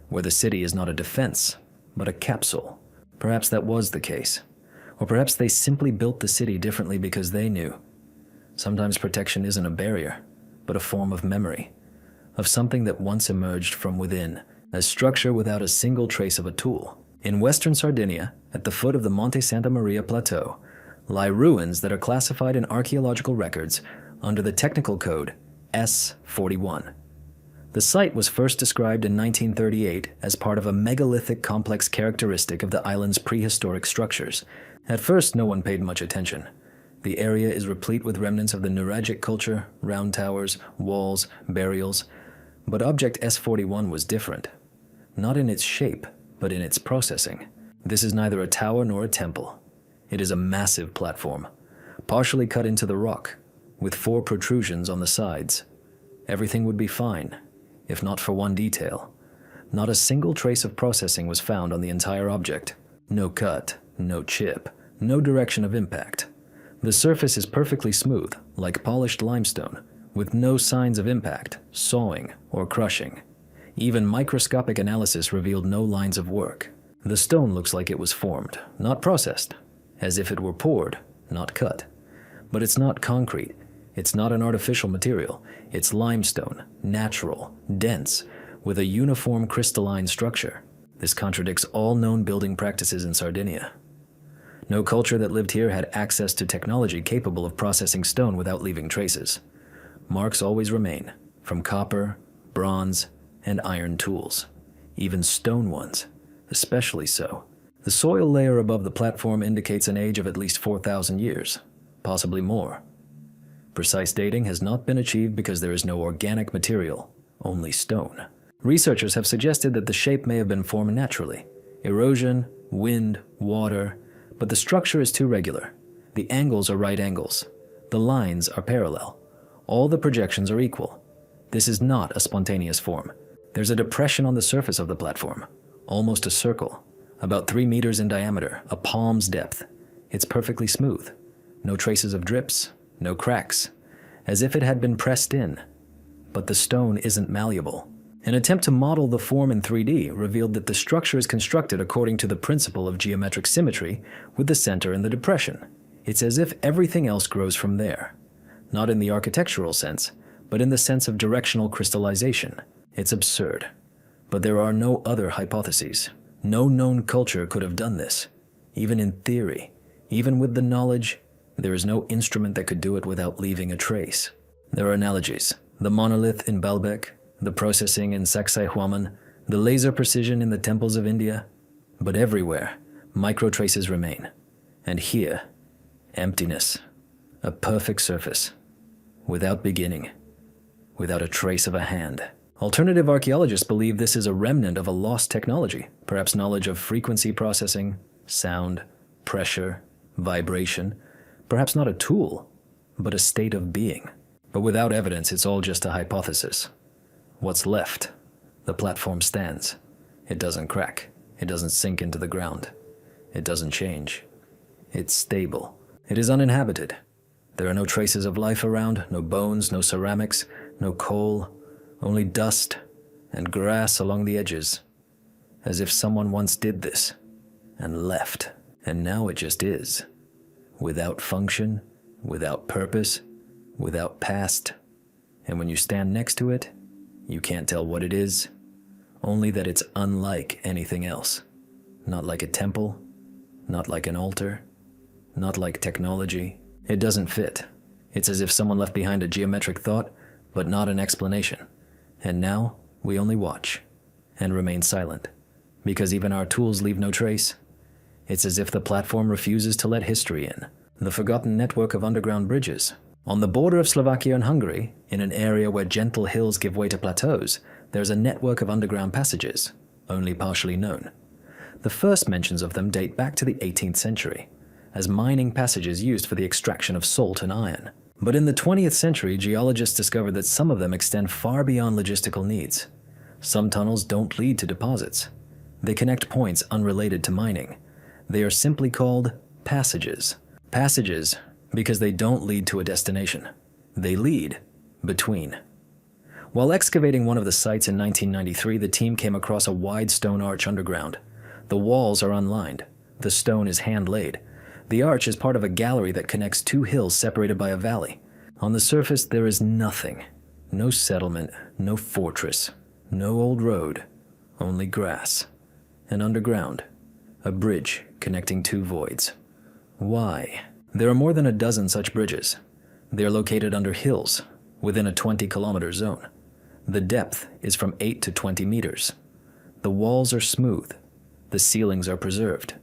where the city is not a defense, but a capsule. Perhaps that was the case. Or perhaps they simply built the city differently because they knew. Sometimes protection isn't a barrier, but a form of memory, of something that once emerged from within, a structure without a single trace of a tool. In western Sardinia, at the foot of the Monte Santa Maria Plateau, lie ruins that are classified in archaeological records under the technical code S41. The site was first described in 1938 as part of a megalithic complex characteristic of the island's prehistoric structures. At first, no one paid much attention. The area is replete with remnants of the Nuragic culture, round towers, walls, burials. But object S41 was different. Not in its shape, but in its processing. This is neither a tower nor a temple. It is a massive platform, partially cut into the rock, with 4 protrusions on the sides. Everything would be fine, if not for one detail. Not a single trace of processing was found on the entire object. No cut, no chip, no direction of impact. The surface is perfectly smooth, like polished limestone, with no signs of impact, sawing, or crushing. Even microscopic analysis revealed no lines of work. The stone looks like it was formed, not processed, as if it were poured, not cut. But it's not concrete. It's not an artificial material. It's limestone, natural, dense, with a uniform crystalline structure. This contradicts all known building practices in Sardinia. No culture that lived here had access to technology capable of processing stone without leaving traces. Marks always remain, from copper, bronze, and iron tools. Even stone ones, especially so. The soil layer above the platform indicates an age of at least 4,000 years, possibly more. Precise dating has not been achieved because there is no organic material, only stone. Researchers have suggested that the shape may have been formed naturally. Erosion, wind, water, but the structure is too regular. The angles are right angles. The lines are parallel. All the projections are equal. This is not a spontaneous form. There's a depression on the surface of the platform, almost a circle, about 3 meters in diameter, a palm's depth. It's perfectly smooth. No traces of drips, no cracks, as if it had been pressed in. But the stone isn't malleable. An attempt to model the form in 3D revealed that the structure is constructed according to the principle of geometric symmetry, with the center in the depression. It's as if everything else grows from there. Not in the architectural sense, but in the sense of directional crystallization. It's absurd. But there are no other hypotheses. No known culture could have done this. even in theory, even with the knowledge, there is no instrument that could do it without leaving a trace. There are analogies. The monolith in Baalbek, the processing in Sacsayhuaman, the laser precision in the temples of India. But everywhere, micro-traces remain. And here, emptiness, a perfect surface, without beginning, without a trace of a hand. Alternative archaeologists believe this is a remnant of a lost technology, perhaps knowledge of frequency processing, sound, pressure, vibration, perhaps not a tool, but a state of being. But without evidence, it's all just a hypothesis. What's left? The platform stands. It doesn't crack. It doesn't sink into the ground. It doesn't change. It's stable. It is uninhabited. There are no traces of life around, no bones, no ceramics, no coal, only dust and grass along the edges, as if someone once did this and left, and now it just is, without function, without purpose, without past. And when you stand next to it, you can't tell what it is, only that it's unlike anything else. Not like a temple, not like an altar, not like technology. It doesn't fit. It's as if someone left behind a geometric thought, but not an explanation. And now, we only watch and remain silent, because even our tools leave no trace. It's as if the platform refuses to let history in. The forgotten network of underground bridges. On the border of Slovakia and Hungary, in an area where gentle hills give way to plateaus, there's a network of underground passages, only partially known. The first mentions of them date back to the 18th century, as mining passages used for the extraction of salt and iron. But in the 20th century, geologists discovered that some of them extend far beyond logistical needs. Some tunnels don't lead to deposits. They connect points unrelated to mining. They are simply called passages. Passages because they don't lead to a destination. They lead between. While excavating one of the sites in 1993, the team came across a wide stone arch underground. The walls are unlined. The stone is hand-laid. The arch is part of a gallery that connects two hills separated by a valley. On the surface, there is nothing. No settlement, no fortress, no old road, only grass. And underground, a bridge connecting two voids. Why? There are more than a dozen such bridges. They are located under hills, within a 20-kilometer zone. The depth is from 8 to 20 meters. The walls are smooth. The ceilings are preserved.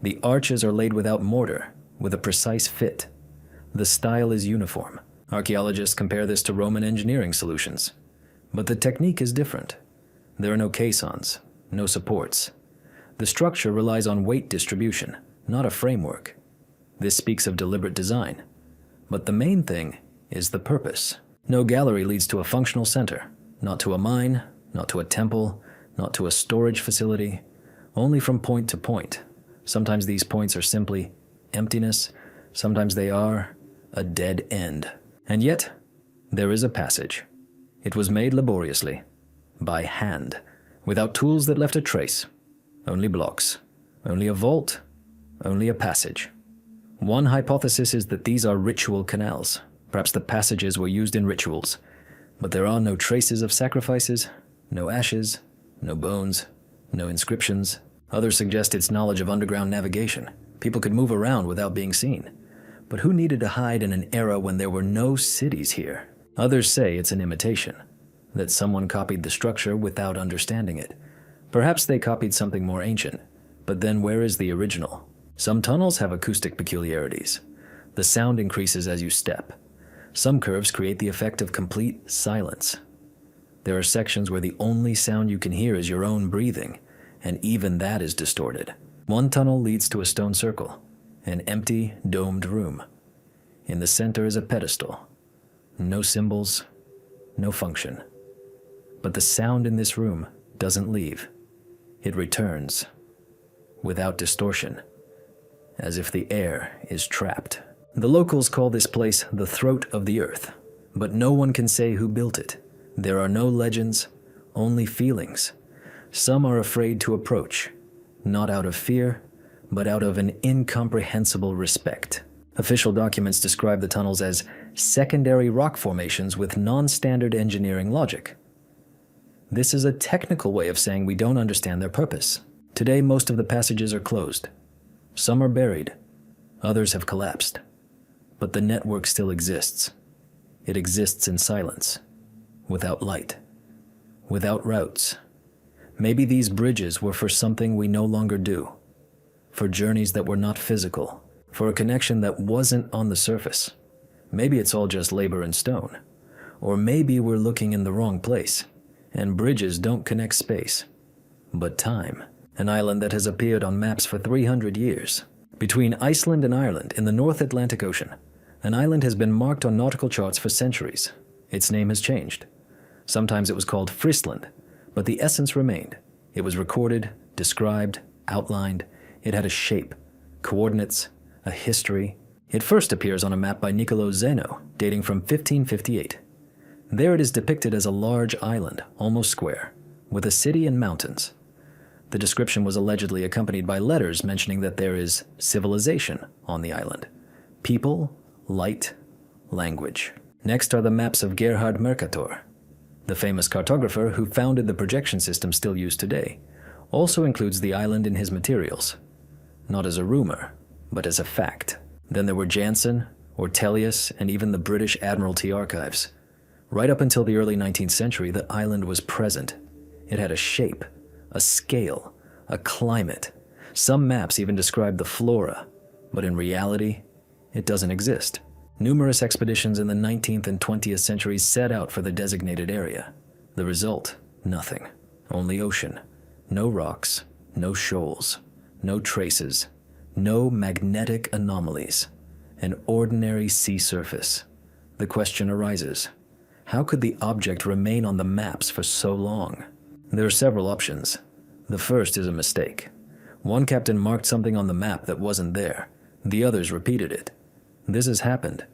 The arches are laid without mortar, with a precise fit. The style is uniform. Archaeologists compare this to Roman engineering solutions. But the technique is different. There are no caissons, no supports. The structure relies on weight distribution, not a framework. This speaks of deliberate design. But the main thing is the purpose. No gallery leads to a functional center, not to a mine, not to a temple, not to a storage facility, only from point to point. Sometimes these points are simply emptiness, sometimes they are a dead end. And yet, there is a passage. It was made laboriously, by hand, without tools that left a trace. Only blocks, only a vault, only a passage. One hypothesis is that these are ritual canals. Perhaps the passages were used in rituals. But there are no traces of sacrifices, no ashes, no bones, no inscriptions. Others suggest it's knowledge of underground navigation. People could move around without being seen. But who needed to hide in an era when there were no cities here? Others say it's an imitation, that someone copied the structure without understanding it. Perhaps they copied something more ancient, but then where is the original? Some tunnels have acoustic peculiarities. The sound increases as you step. Some curves create the effect of complete silence. There are sections where the only sound you can hear is your own breathing, and even that is distorted. One tunnel leads to a stone circle, an empty, domed room. In the center is a pedestal. No symbols, no function. But the sound in this room doesn't leave. It returns, without distortion, as if the air is trapped. The locals call this place the throat of the earth, but no one can say who built it. There are no legends, only feelings. Some are afraid to approach, not out of fear, but out of an incomprehensible respect. Official documents describe the tunnels as secondary rock formations with non-standard engineering logic. This is a technical way of saying we don't understand their purpose. Today, most of the passages are closed. Some are buried, others have collapsed. But the network still exists. It exists in silence, without light, without routes. Maybe these bridges were for something we no longer do, for journeys that were not physical, for a connection that wasn't on the surface. Maybe it's all just labor and stone. Or maybe we're looking in the wrong place, and bridges don't connect space, but time. An island that has appeared on maps for 300 years. Between Iceland and Ireland in the North Atlantic Ocean, an island has been marked on nautical charts for centuries. Its name has changed. Sometimes it was called Friesland, but the essence remained. It was recorded, described, outlined. It had a shape, coordinates, a history. It first appears on a map by Niccolò Zeno, dating from 1558. There it is depicted as a large island, almost square, with a city and mountains. The description was allegedly accompanied by letters mentioning that there is civilization on the island. People, light, language. Next are the maps of Gerhard Mercator, the famous cartographer who founded the projection system still used today. Also includes the island in his materials, not as a rumor, but as a fact. Then there were Janssen, Ortelius, and even the British Admiralty archives. Right up until the early 19th century, the island was present. It had a shape, a scale, a climate. Some maps even describe the flora, but in reality, it doesn't exist. Numerous expeditions in the 19th and 20th centuries set out for the designated area. The result, nothing. Only ocean. No rocks, no shoals, no traces, no magnetic anomalies. An ordinary sea surface. The question arises, how could the object remain on the maps for so long? There are several options. The first is a mistake. One captain marked something on the map that wasn't there. The others repeated it. This has happened,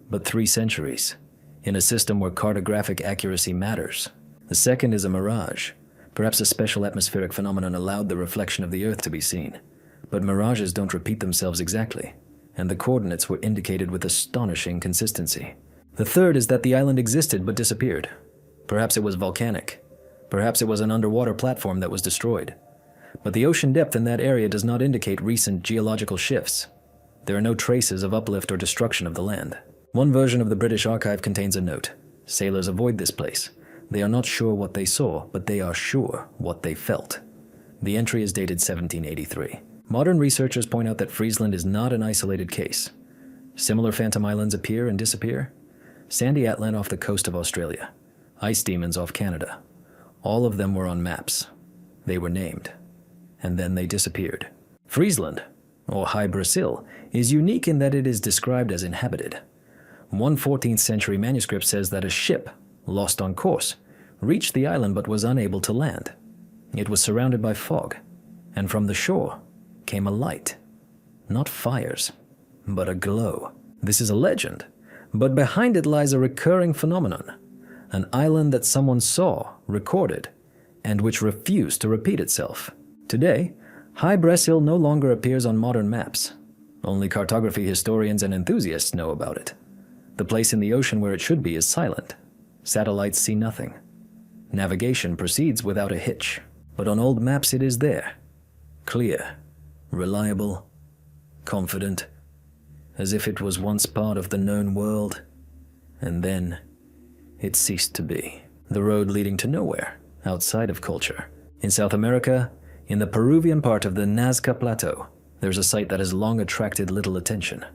but 3 centuries, in a system where cartographic accuracy matters. The second is a mirage. Perhaps a special atmospheric phenomenon allowed the reflection of the Earth to be seen. But mirages don't repeat themselves exactly, and the coordinates were indicated with astonishing consistency. The third is that the island existed but disappeared. Perhaps it was volcanic. Perhaps it was an underwater platform that was destroyed. But the ocean depth in that area does not indicate recent geological shifts. There are no traces of uplift or destruction of the land. One version of the British Archive contains a note. Sailors avoid this place. They are not sure what they saw, but they are sure what they felt. The entry is dated 1783. Modern researchers point out that Friesland is not an isolated case. Similar phantom islands appear and disappear. Sandy Atlan off the coast of Australia. Ice demons off Canada. All of them were on maps. They were named. And then they disappeared. Friesland, or High Brasil, is unique in that it is described as inhabited. One 14th century manuscript says that a ship, lost on course, reached the island but was unable to land. It was surrounded by fog, and from the shore came a light. Not fires, but a glow. This is a legend, but behind it lies a recurring phenomenon. An island that someone saw, recorded, and which refused to repeat itself. Today, High Brasil no longer appears on modern maps. Only cartography historians and enthusiasts know about it. The place in the ocean where it should be is silent. Satellites see nothing. Navigation proceeds without a hitch. But on old maps it is there. Clear, reliable, confident, as if it was once part of the known world, and then it ceased to be. The road leading to nowhere, outside of culture. In South America, in the Peruvian part of the Nazca Plateau, there's a site that has long attracted little attention.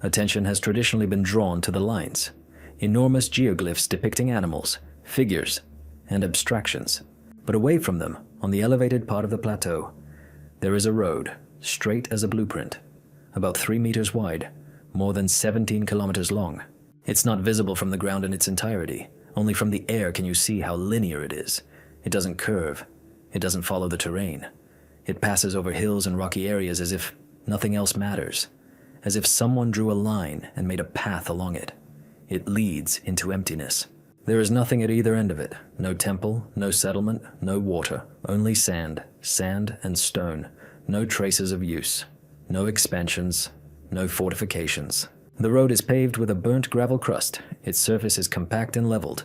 Attention has traditionally been drawn to the lines, enormous geoglyphs depicting animals, figures, and abstractions. But away from them, on the elevated part of the plateau, there is a road, straight as a blueprint, about 3 meters wide, more than 17 kilometers long. It's not visible from the ground in its entirety. Only from the air can you see how linear it is. It doesn't curve. It doesn't follow the terrain. It passes over hills and rocky areas as if nothing else matters, as if someone drew a line and made a path along it. It leads into emptiness. There is nothing at either end of it. No temple, no settlement, no water, only sand, sand and stone. No traces of use. No expansions, no fortifications. The road is paved with a burnt gravel crust. Its surface is compact and leveled.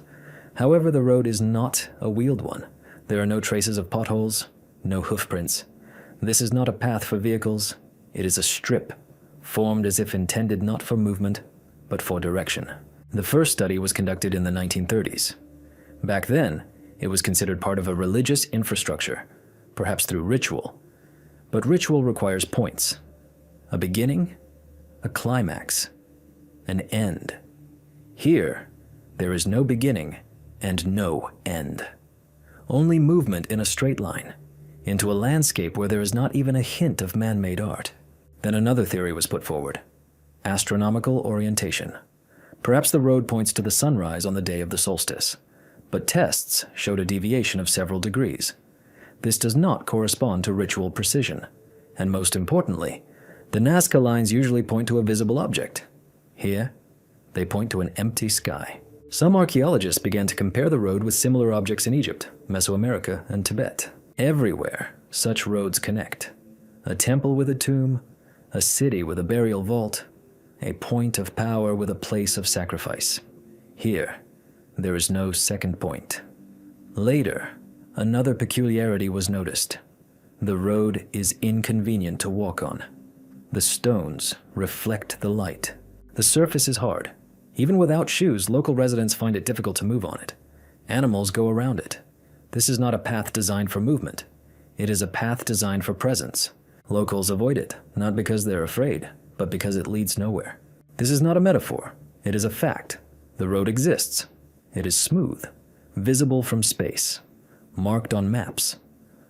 However, the road is not a wheeled one. There are no traces of potholes, no hoofprints. This is not a path for vehicles. It is a strip, formed as if intended not for movement, but for direction. The first study was conducted in the 1930s. Back then, it was considered part of a religious infrastructure, perhaps through ritual. But ritual requires points. A beginning, a climax, an end. Here, there is no beginning and no end. Only movement in a straight line, into a landscape where there is not even a hint of man-made art. Then another theory was put forward: astronomical orientation. Perhaps the road points to the sunrise on the day of the solstice, but tests showed a deviation of several degrees. This does not correspond to ritual precision, and most importantly, the Nazca lines usually point to a visible object. Here, they point to an empty sky. Some archaeologists began to compare the road with similar objects in Egypt, Mesoamerica, and Tibet. Everywhere, such roads connect. A temple with a tomb, a city with a burial vault, a point of power with a place of sacrifice. Here, there is no second point. Later, another peculiarity was noticed. The road is inconvenient to walk on. The stones reflect the light. The surface is hard. Even without shoes, local residents find it difficult to move on it. Animals go around it. This is not a path designed for movement. It is a path designed for presence. Locals avoid it, not because they're afraid, but because it leads nowhere. This is not a metaphor. It is a fact. The road exists. It is smooth, visible from space, marked on maps.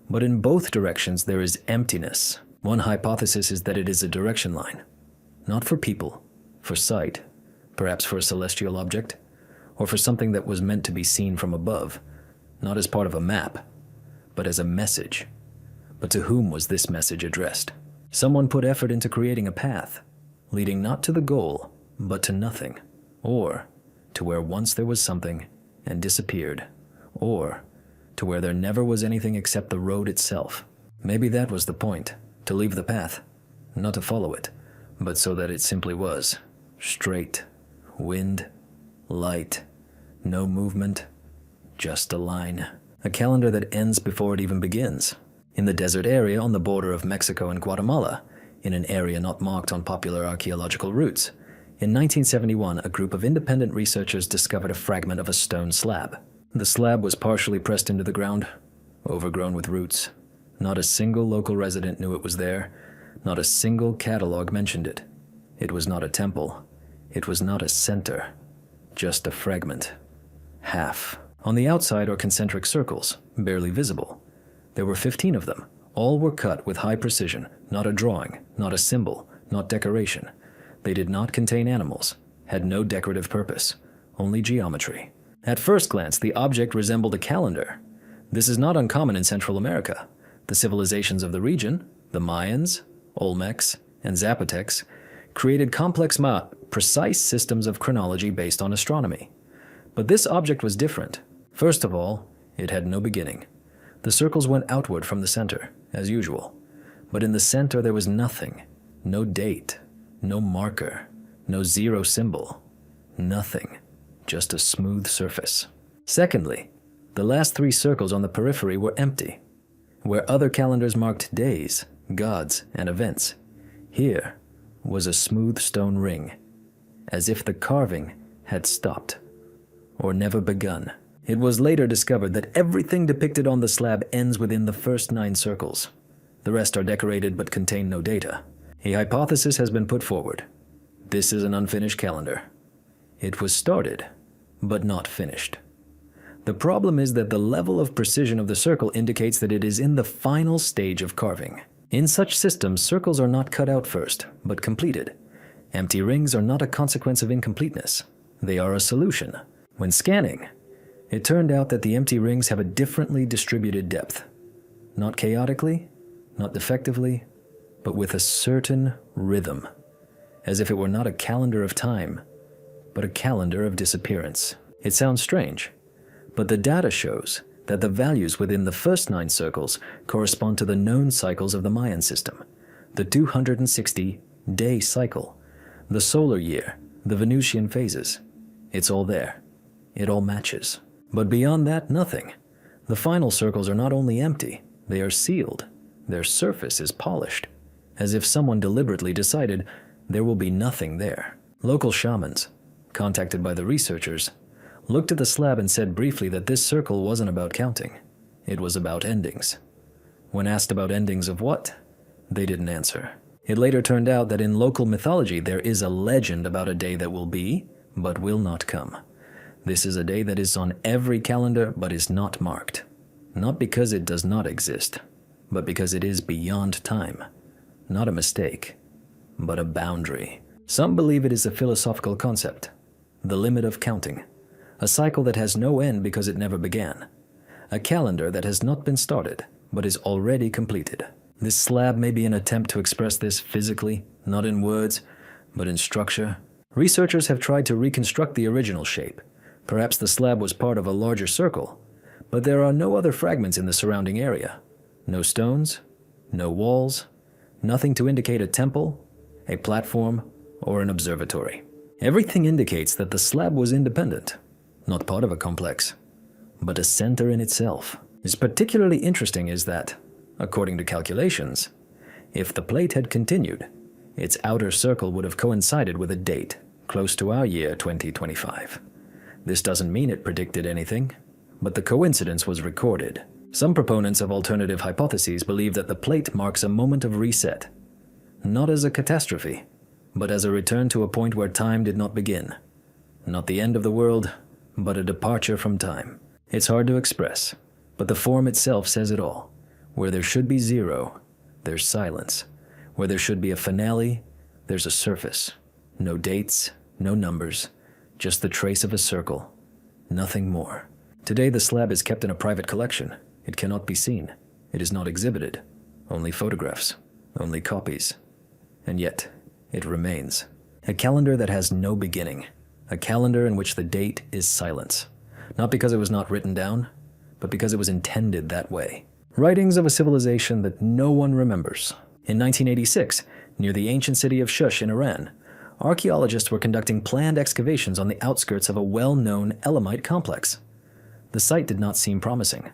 But in both directions there is emptiness. One hypothesis is that it is a direction line, not for people, for sight, perhaps for a celestial object, or for something that was meant to be seen from above, not as part of a map, but as a message. But to whom was this message addressed? Someone put effort into creating a path, leading not to the goal, but to nothing, or to where once there was something and disappeared, or to where there never was anything except the road itself. Maybe that was the point, to leave the path, not to follow it, but so that it simply was, straight, wind, light, no movement, just a line. A calendar that ends before it even begins. In the desert area on the border of Mexico and Guatemala, in an area not marked on popular archaeological routes, in 1971, a group of independent researchers discovered a fragment of a stone slab. The slab was partially pressed into the ground, overgrown with roots. Not a single local resident knew it was there. Not a single catalog mentioned it. It was not a temple. It was not a center. Just a fragment. Half. On the outside are concentric circles, barely visible. There were 15 of them. All were cut with high precision, not a drawing, not a symbol, not decoration. They did not contain animals, had no decorative purpose, only geometry. At first glance, the object resembled a calendar. This is not uncommon in Central America. The civilizations of the region, the Mayans, Olmecs, and Zapotecs, created complex, precise systems of chronology based on astronomy. But this object was different. First of all, it had no beginning. The circles went outward from the center, as usual. But in the center there was nothing. No date, no marker, no zero symbol. Nothing. Just a smooth surface. Secondly, the last 3 circles on the periphery were empty. Where other calendars marked days, gods, and events, here was a smooth stone ring, as if the carving had stopped, or never begun. It was later discovered that everything depicted on the slab ends within the first 9 circles. The rest are decorated but contain no data. A hypothesis has been put forward. This is an unfinished calendar. It was started, but not finished. The problem is that the level of precision of the circle indicates that it is in the final stage of carving. In such systems, circles are not cut out first, but completed. Empty rings are not a consequence of incompleteness. They are a solution. When scanning, it turned out that the empty rings have a differently distributed depth. Not chaotically, not defectively, but with a certain rhythm, as if it were not a calendar of time, but a calendar of disappearance. It sounds strange, but the data shows that the values within the first 9 circles correspond to the known cycles of the Mayan system, the 260-day cycle, the solar year, the Venusian phases. It's all there. It all matches. But beyond that, nothing. The final circles are not only empty, they are sealed. Their surface is polished, as if someone deliberately decided there will be nothing there. Local shamans, contacted by the researchers, looked at the slab and said briefly that this circle wasn't about counting. It was about endings. When asked about endings of what, they didn't answer. It later turned out that in local mythology there is a legend about a day that will be, but will not come. This is a day that is on every calendar but is not marked. Not because it does not exist, but because it is beyond time. Not a mistake, but a boundary. Some believe it is a philosophical concept, the limit of counting, a cycle that has no end because it never began, a calendar that has not been started but is already completed. This slab may be an attempt to express this physically, not in words, but in structure. Researchers have tried to reconstruct the original shape. Perhaps the slab was part of a larger circle, but there are no other fragments in the surrounding area. No stones, no walls, nothing to indicate a temple, a platform, or an observatory. Everything indicates that the slab was independent, not part of a complex, but a center in itself. What's particularly interesting is that, according to calculations, if the plate had continued, its outer circle would have coincided with a date close to our year 2025. This doesn't mean it predicted anything, but the coincidence was recorded. Some proponents of alternative hypotheses believe that the plate marks a moment of reset, not as a catastrophe, but as a return to a point where time did not begin. Not the end of the world, but a departure from time. It's hard to express, but the form itself says it all. Where there should be zero, there's silence. Where there should be a finale, there's a surface. No dates, no numbers, just the trace of a circle. Nothing more. Today the slab is kept in a private collection. It cannot be seen. It is not exhibited. Only photographs. Only copies. And yet, it remains. A calendar that has no beginning. A calendar in which the date is silence. Not because it was not written down, but because it was intended that way. Writings of a civilization that no one remembers. In 1986, near the ancient city of Shush in Iran, archaeologists were conducting planned excavations on the outskirts of a well-known Elamite complex. The site did not seem promising.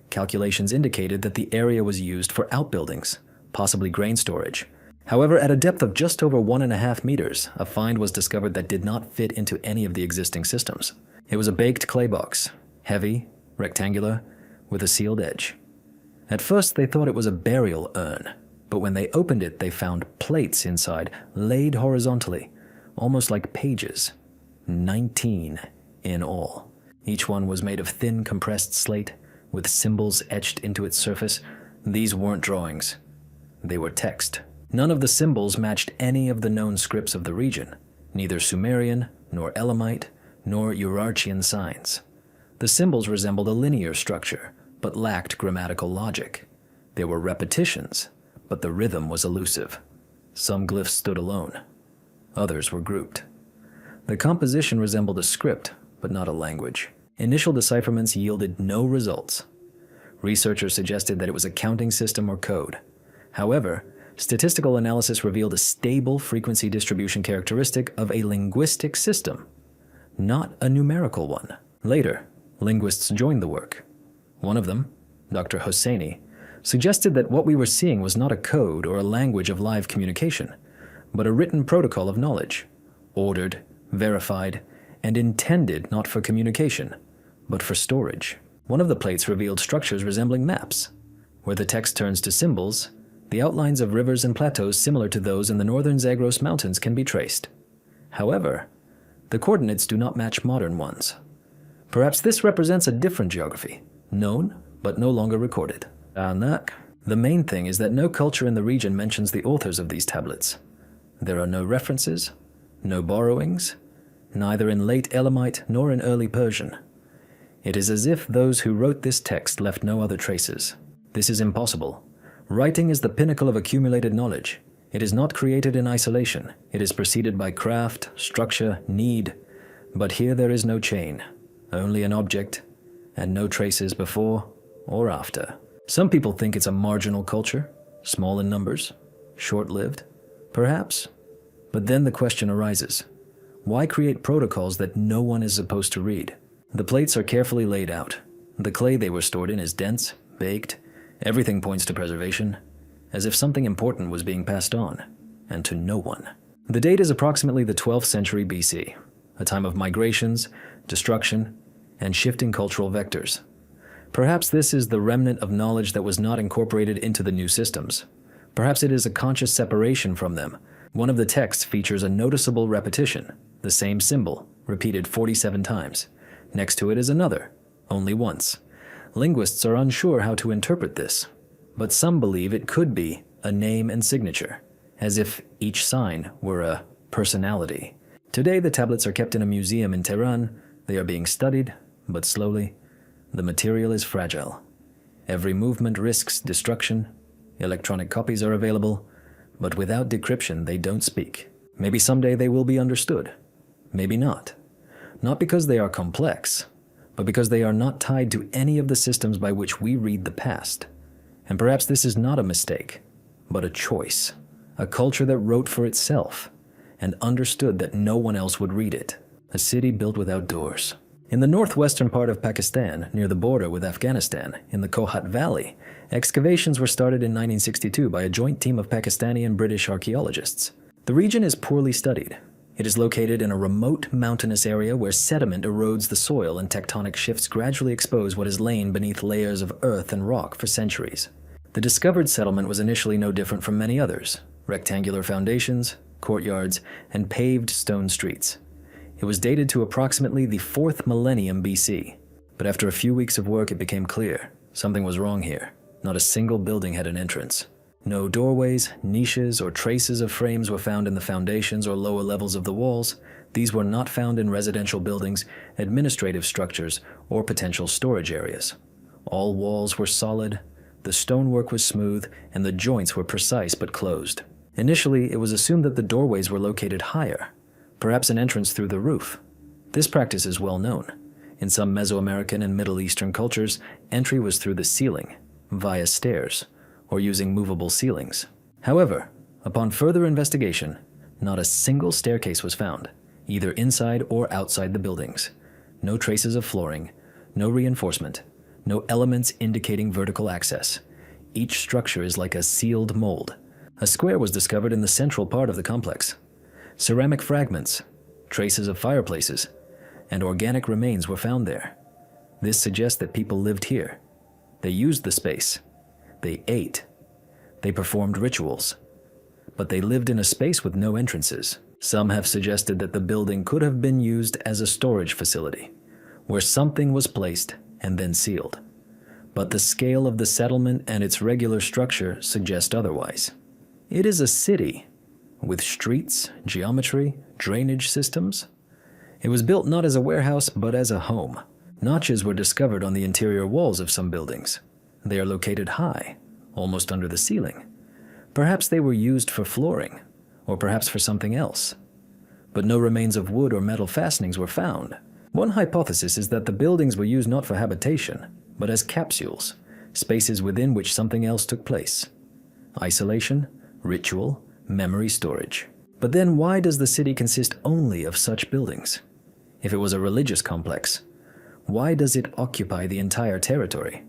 Calculations indicated that the area was used for outbuildings, possibly grain storage. However, at a depth of just over 1.5 meters, a find was discovered that did not fit into any of the existing systems. It was a baked clay box, heavy, rectangular, with a sealed edge. At first, they thought it was a burial urn, but when they opened it, they found plates inside, laid horizontally, almost like pages. 19 in all. Each one was made of thin, compressed slate, with symbols etched into its surface. These weren't drawings. They were text. None of the symbols matched any of the known scripts of the region, neither Sumerian, nor Elamite, nor Urartian signs. The symbols resembled a linear structure, but lacked grammatical logic. There were repetitions, but the rhythm was elusive. Some glyphs stood alone. Others were grouped. The composition resembled a script, but not a language. Initial decipherments yielded no results. Researchers suggested that it was a counting system or code. However, statistical analysis revealed a stable frequency distribution characteristic of a linguistic system, not a numerical one. Later, linguists joined the work. One of them, Dr. Hosseini, suggested that what we were seeing was not a code or a language of live communication, but a written protocol of knowledge, ordered, verified, and intended not for communication, but for storage. One of the plates revealed structures resembling maps. Where the text turns to symbols, the outlines of rivers and plateaus similar to those in the northern Zagros Mountains can be traced. However, the coordinates do not match modern ones. Perhaps this represents a different geography, known but no longer recorded. The main thing is that no culture in the region mentions the authors of these tablets. There are no references, no borrowings, neither in late Elamite nor in early Persian. It is as if those who wrote this text left no other traces. This is impossible. Writing is the pinnacle of accumulated knowledge. It is not created in isolation. It is preceded by craft, structure, need. But here there is no chain, only an object, and no traces before or after. Some people think it's a marginal culture, small in numbers, short-lived, perhaps. But then the question arises, why create protocols that no one is supposed to read? The plates are carefully laid out. The clay they were stored in is dense, baked, everything points to preservation. as if something important was being passed on, and to no one. The date is approximately the 12th century BC, a time of migrations, destruction, and shifting cultural vectors. Perhaps this is the remnant of knowledge that was not incorporated into the new systems. Perhaps it is a conscious separation from them. One of the texts features a noticeable repetition, the same symbol, repeated 47 times. Next to it is another, only once. Linguists are unsure how to interpret this, but some believe it could be a name and signature, as if each sign were a personality. Today, the tablets are kept in a museum in Tehran. They are being studied, but slowly. The material is fragile. Every movement risks destruction. Electronic copies are available, but without decryption, they don't speak. Maybe someday they will be understood. Maybe not. Not because they are complex, but because they are not tied to any of the systems by which we read the past. And perhaps this is not a mistake, but a choice. A culture that wrote for itself and understood that no one else would read it. A city built without doors. In the northwestern part of Pakistan, near the border with Afghanistan, in the Kohat Valley, excavations were started in 1962 by a joint team of Pakistani and British archaeologists. The region is poorly studied. It is located in a remote mountainous area where sediment erodes the soil and tectonic shifts gradually expose what has lain beneath layers of earth and rock for centuries. The discovered settlement was initially no different from many others: rectangular foundations, courtyards, and paved stone streets. It was dated to approximately the 4th millennium BC, but after a few weeks of work it became clear something was wrong here. Not a single building had an entrance. No doorways, niches, or traces of frames were found in the foundations or lower levels of the walls. These were not found in residential buildings, administrative structures, or potential storage areas. All walls were solid, the stonework was smooth, and the joints were precise but closed. Initially, it was assumed that the doorways were located higher, perhaps an entrance through the roof. This practice is well known. In some Mesoamerican and Middle Eastern cultures, entry was through the ceiling, via stairs, or using movable ceilings. However, upon further investigation, not a single staircase was found, either inside or outside the buildings. No traces of flooring, no reinforcement, no elements indicating vertical access. Each structure is like a sealed mold. A square was discovered in the central part of the complex. Ceramic fragments, traces of fireplaces, and organic remains were found there. This suggests that people lived here. They used the space. They ate. They performed rituals. But they lived in a space with no entrances. Some have suggested that the building could have been used as a storage facility, where something was placed and then sealed. But the scale of the settlement and its regular structure suggest otherwise. It is a city, with streets, geometry, drainage systems. It was built not as a warehouse, but as a home. Notches were discovered on the interior walls of some buildings. They are located high, almost under the ceiling. Perhaps they were used for flooring, or perhaps for something else. But no remains of wood or metal fastenings were found. One hypothesis is that the buildings were used not for habitation, but as capsules, spaces within which something else took place. Isolation, ritual, memory storage. But then why does the city consist only of such buildings? If it was a religious complex, why does it occupy the entire territory?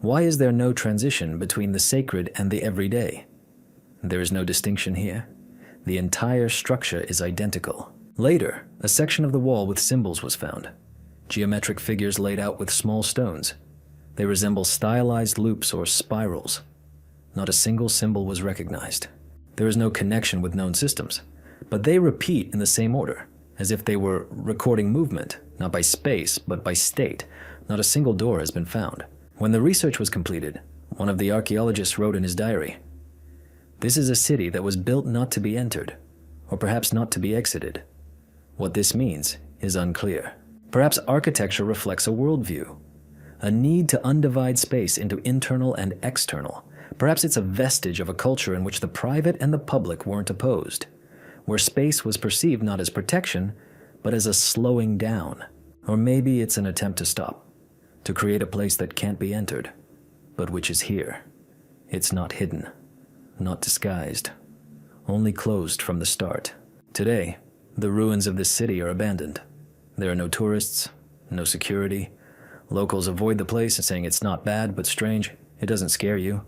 Why is there no transition between the sacred and the everyday? There is no distinction here. The entire structure is identical. Later, a section of the wall with symbols was found. Geometric figures laid out with small stones. They resemble stylized loops or spirals. Not a single symbol was recognized. There is no connection with known systems, but they repeat in the same order, as if they were recording movement, not by space, but by state. Not a single door has been found. When the research was completed, one of the archaeologists wrote in his diary, "This is a city that was built not to be entered, or perhaps not to be exited. What this means is unclear." Perhaps architecture reflects a worldview, a need to undivide space into internal and external. Perhaps it's a vestige of a culture in which the private and the public weren't opposed, where space was perceived not as protection, but as a slowing down. Or maybe it's an attempt to stop, to create a place that can't be entered, but which is here. It's not hidden, not disguised, only closed from the start. Today, the ruins of this city are abandoned. There are no tourists, no security. Locals avoid the place, saying it's not bad, but strange. It doesn't scare you.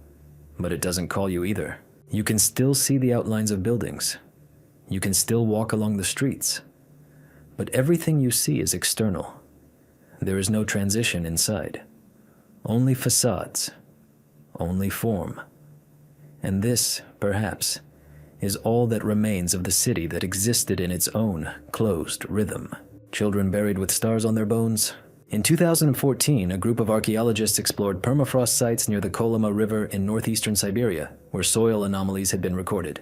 but it doesn't call you either. You can still see the outlines of buildings. You can still walk along the streets. But everything you see is external. There is no transition inside. Only facades. Only form. And this, perhaps, is all that remains of the city that existed in its own closed rhythm. Children buried with stars on their bones. In 2014, a group of archaeologists explored permafrost sites near the Kolyma River in northeastern Siberia, where soil anomalies had been recorded.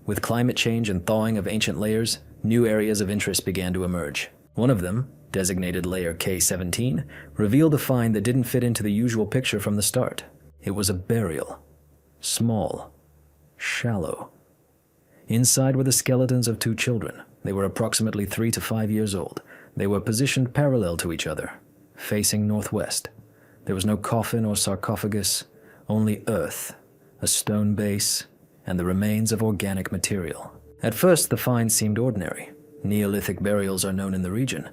With climate change and thawing of ancient layers, new areas of interest began to emerge. One of them, designated Layer K17, revealed a find that didn't fit into the usual picture from the start. It was a burial. Small. Shallow. Inside were the skeletons of two children. They were approximately 3 to 5 years old. They were positioned parallel to each other, facing northwest. There was no coffin or sarcophagus, only earth, a stone base, and the remains of organic material. At first, the find seemed ordinary. Neolithic burials are known in the region,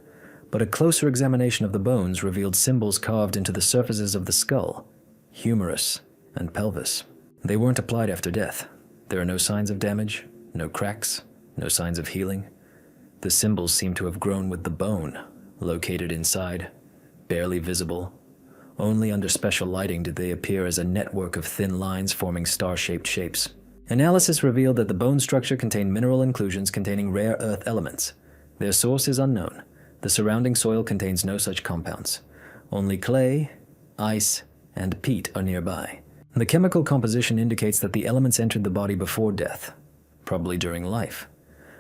but a closer examination of the bones revealed symbols carved into the surfaces of the skull, humerus, and pelvis. They weren't applied after death. There are no signs of damage, no cracks, no signs of healing. The symbols seem to have grown with the bone, located inside, barely visible. Only under special lighting did they appear as a network of thin lines forming star-shaped shapes. Analysis revealed that the bone structure contained mineral inclusions containing rare earth elements. Their source is unknown. The surrounding soil contains no such compounds. Only clay, ice, and peat are nearby. The chemical composition indicates that the elements entered the body before death, probably during life.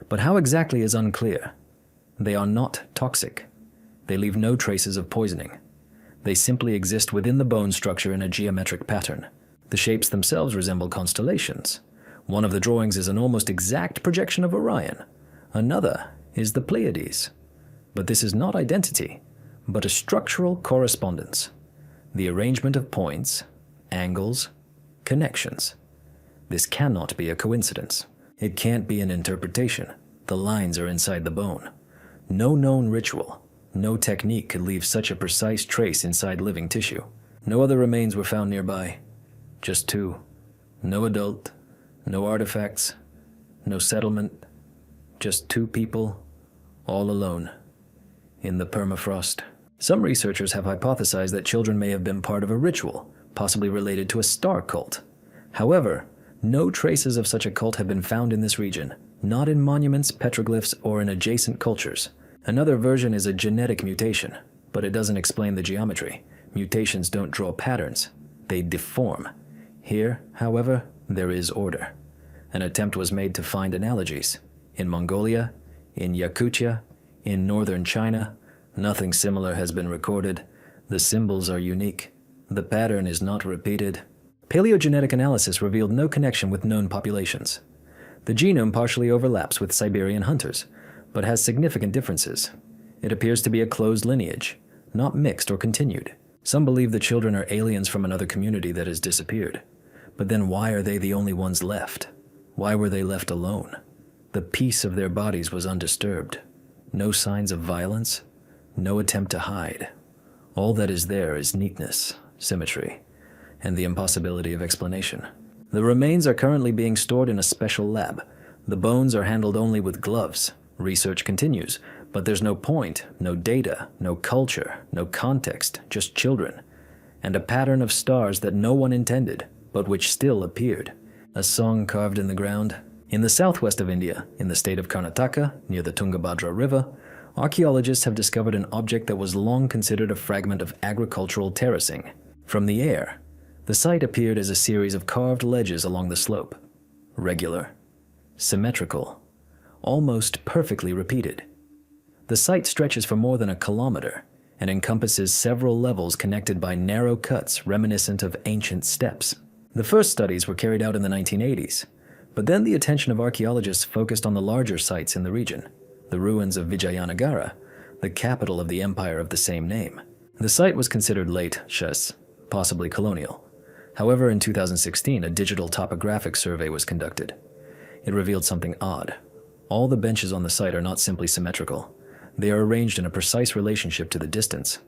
But how exactly is unclear. They are not toxic. They leave no traces of poisoning. They simply exist within the bone structure in a geometric pattern. The shapes themselves resemble constellations. One of the drawings is an almost exact projection of Orion. Another is the Pleiades. But this is not identity, but a structural correspondence. The arrangement of points, angles, connections. This cannot be a coincidence. It can't be an interpretation. The lines are inside the bone. No known ritual, no technique could leave such a precise trace inside living tissue. No other remains were found nearby. Just two. No adult, no artifacts, no settlement. Just two people, all alone, in the permafrost. Some researchers have hypothesized that children may have been part of a ritual, possibly related to a star cult. However, no traces of such a cult have been found in this region, not in monuments, petroglyphs, or in adjacent cultures. Another version is a genetic mutation, but it doesn't explain the geometry. Mutations don't draw patterns, they deform. Here, however, there is order. An attempt was made to find analogies. In Mongolia, in Yakutia, in northern China, nothing similar has been recorded. The symbols are unique. The pattern is not repeated. Paleogenetic analysis revealed no connection with known populations. The genome partially overlaps with Siberian hunters, but has significant differences. It appears to be a closed lineage, not mixed or continued. Some believe the children are aliens from another community that has disappeared. But then why are they the only ones left? Why were they left alone? The peace of their bodies was undisturbed. No signs of violence, no attempt to hide. All that is there is neatness, symmetry, and the impossibility of explanation. The remains are currently being stored in a special lab. The bones are handled only with gloves. Research continues, but there's no point, no data, no culture, no context, just children, and a pattern of stars that no one intended, but which still appeared. A song carved in the ground. In the southwest of India, in the state of Karnataka, near the Tungabhadra River, archaeologists have discovered an object that was long considered a fragment of agricultural terracing. From the air, the site appeared as a series of carved ledges along the slope. Regular, symmetrical, almost perfectly repeated. The site stretches for more than a kilometer and encompasses several levels connected by narrow cuts reminiscent of ancient steps. The first studies were carried out in the 1980s, but then the attention of archaeologists focused on the larger sites in the region, the ruins of Vijayanagara, the capital of the empire of the same name. The site was considered late Shas, possibly colonial. However, in 2016, a digital topographic survey was conducted. It revealed something odd. All the benches on the site are not simply symmetrical. They are arranged in a precise relationship to the distance,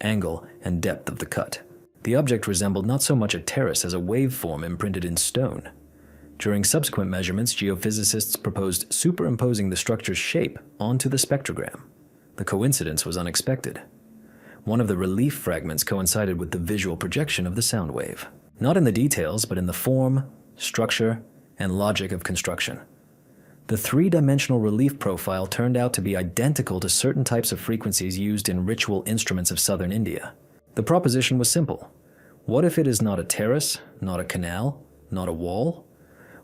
angle, and depth of the cut. The object resembled not so much a terrace as a waveform imprinted in stone. During subsequent measurements, geophysicists proposed superimposing the structure's shape onto the spectrogram. The coincidence was unexpected. One of the relief fragments coincided with the visual projection of the sound wave, not in the details, but in the form, structure, and logic of construction. The three-dimensional relief profile turned out to be identical to certain types of frequencies used in ritual instruments of southern India. The proposition was simple. What if it is not a terrace, not a canal, not a wall?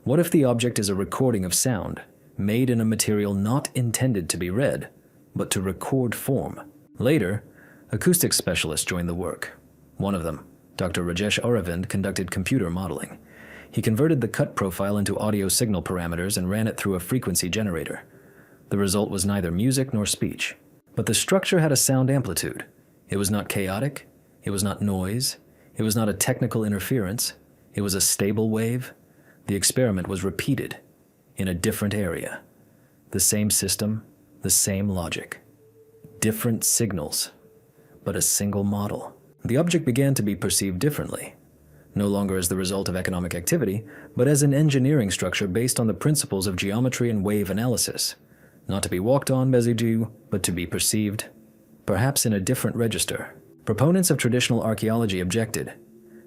What if the object is a recording of sound, made in a material not intended to be read, but to record form? Later, acoustics specialists joined the work. One of them, Dr. Rajesh Aravind, conducted computer modeling. He converted the cut profile into audio signal parameters and ran it through a frequency generator. The result was neither music nor speech, but the structure had a sound amplitude. It was not chaotic, it was not noise, it was not a technical interference, it was a stable wave. The experiment was repeated in a different area. The same system, the same logic. Different signals, but a single model. The object began to be perceived differently, no longer as the result of economic activity, but as an engineering structure based on the principles of geometry and wave analysis, not to be walked on, Bezidu, but to be perceived, perhaps in a different register. Proponents of traditional archaeology objected.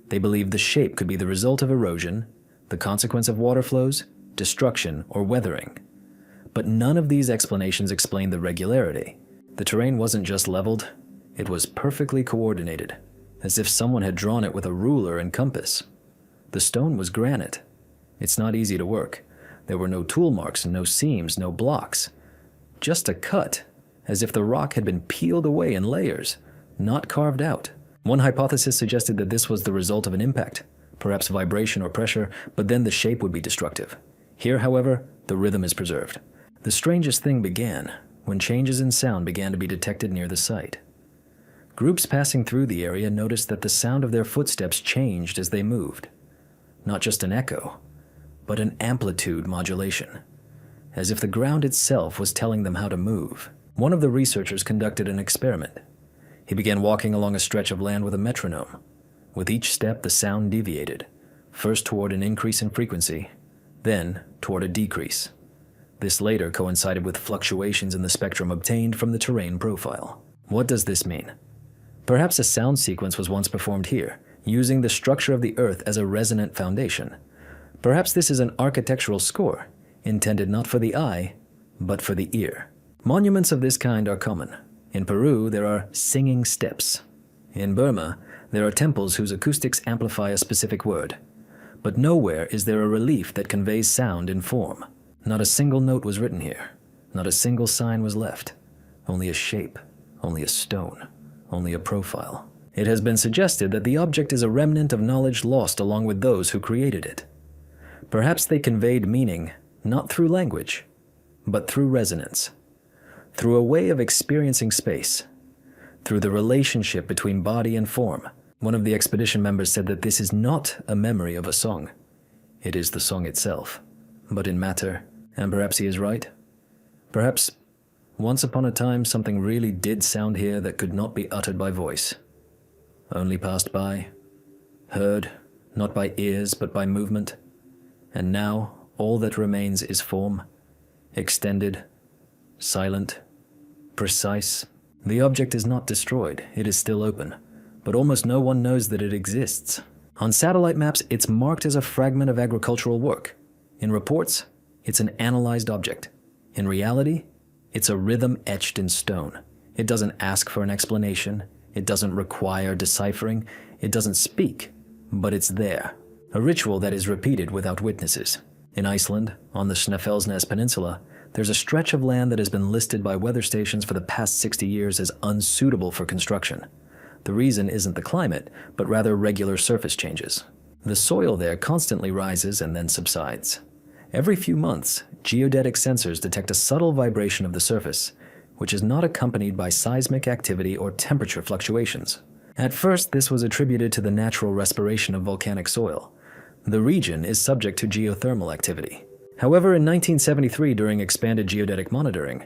They believed the shape could be the result of erosion, the consequence of water flows, destruction, or weathering. But none of these explanations explained the regularity. The terrain wasn't just leveled, it was perfectly coordinated, as if someone had drawn it with a ruler and compass. The stone was granite. It's not easy to work. There were no tool marks, no seams, no blocks. Just a cut, as if the rock had been peeled away in layers, not carved out. One hypothesis suggested that this was the result of an impact, perhaps vibration or pressure, but then the shape would be destructive. Here, however, the rhythm is preserved. The strangest thing began when changes in sound began to be detected near the site. Groups passing through the area noticed that the sound of their footsteps changed as they moved. Not just an echo, but an amplitude modulation, as if the ground itself was telling them how to move. One of the researchers conducted an experiment. He began walking along a stretch of land with a metronome. With each step, the sound deviated, first toward an increase in frequency, then toward a decrease. This later coincided with fluctuations in the spectrum obtained from the terrain profile. What does this mean? Perhaps a sound sequence was once performed here, using the structure of the earth as a resonant foundation. Perhaps this is an architectural score, intended not for the eye, but for the ear. Monuments of this kind are common. In Peru, there are singing steps. In Burma, there are temples whose acoustics amplify a specific word. But nowhere is there a relief that conveys sound in form. Not a single note was written here. Not a single sign was left. Only a shape, only a stone, only a profile. It has been suggested that the object is a remnant of knowledge lost along with those who created it. Perhaps they conveyed meaning not through language, but through resonance, through a way of experiencing space, through the relationship between body and form. One of the expedition members said that this is not a memory of a song. It is the song itself, but in matter, and perhaps he is right. Perhaps once upon a time something really did sound here that could not be uttered by voice, only passed by, heard, not by ears but by movement, and now all that remains is form, extended, silent, precise. The object is not destroyed, it is still open, but almost no one knows that it exists. On satellite maps, it's marked as a fragment of agricultural work. In reports, it's an analyzed object. In reality, it's a rhythm etched in stone. It doesn't ask for an explanation, it doesn't require deciphering, it doesn't speak, but it's there. A ritual that is repeated without witnesses. In Iceland, on the Snæfellsnes Peninsula, there's a stretch of land that has been listed by weather stations for the past 60 years as unsuitable for construction. The reason isn't the climate, but rather regular surface changes. The soil there constantly rises and then subsides. Every few months, geodetic sensors detect a subtle vibration of the surface, which is not accompanied by seismic activity or temperature fluctuations. At first, this was attributed to the natural respiration of volcanic soil. The region is subject to geothermal activity. However, in 1973, during expanded geodetic monitoring,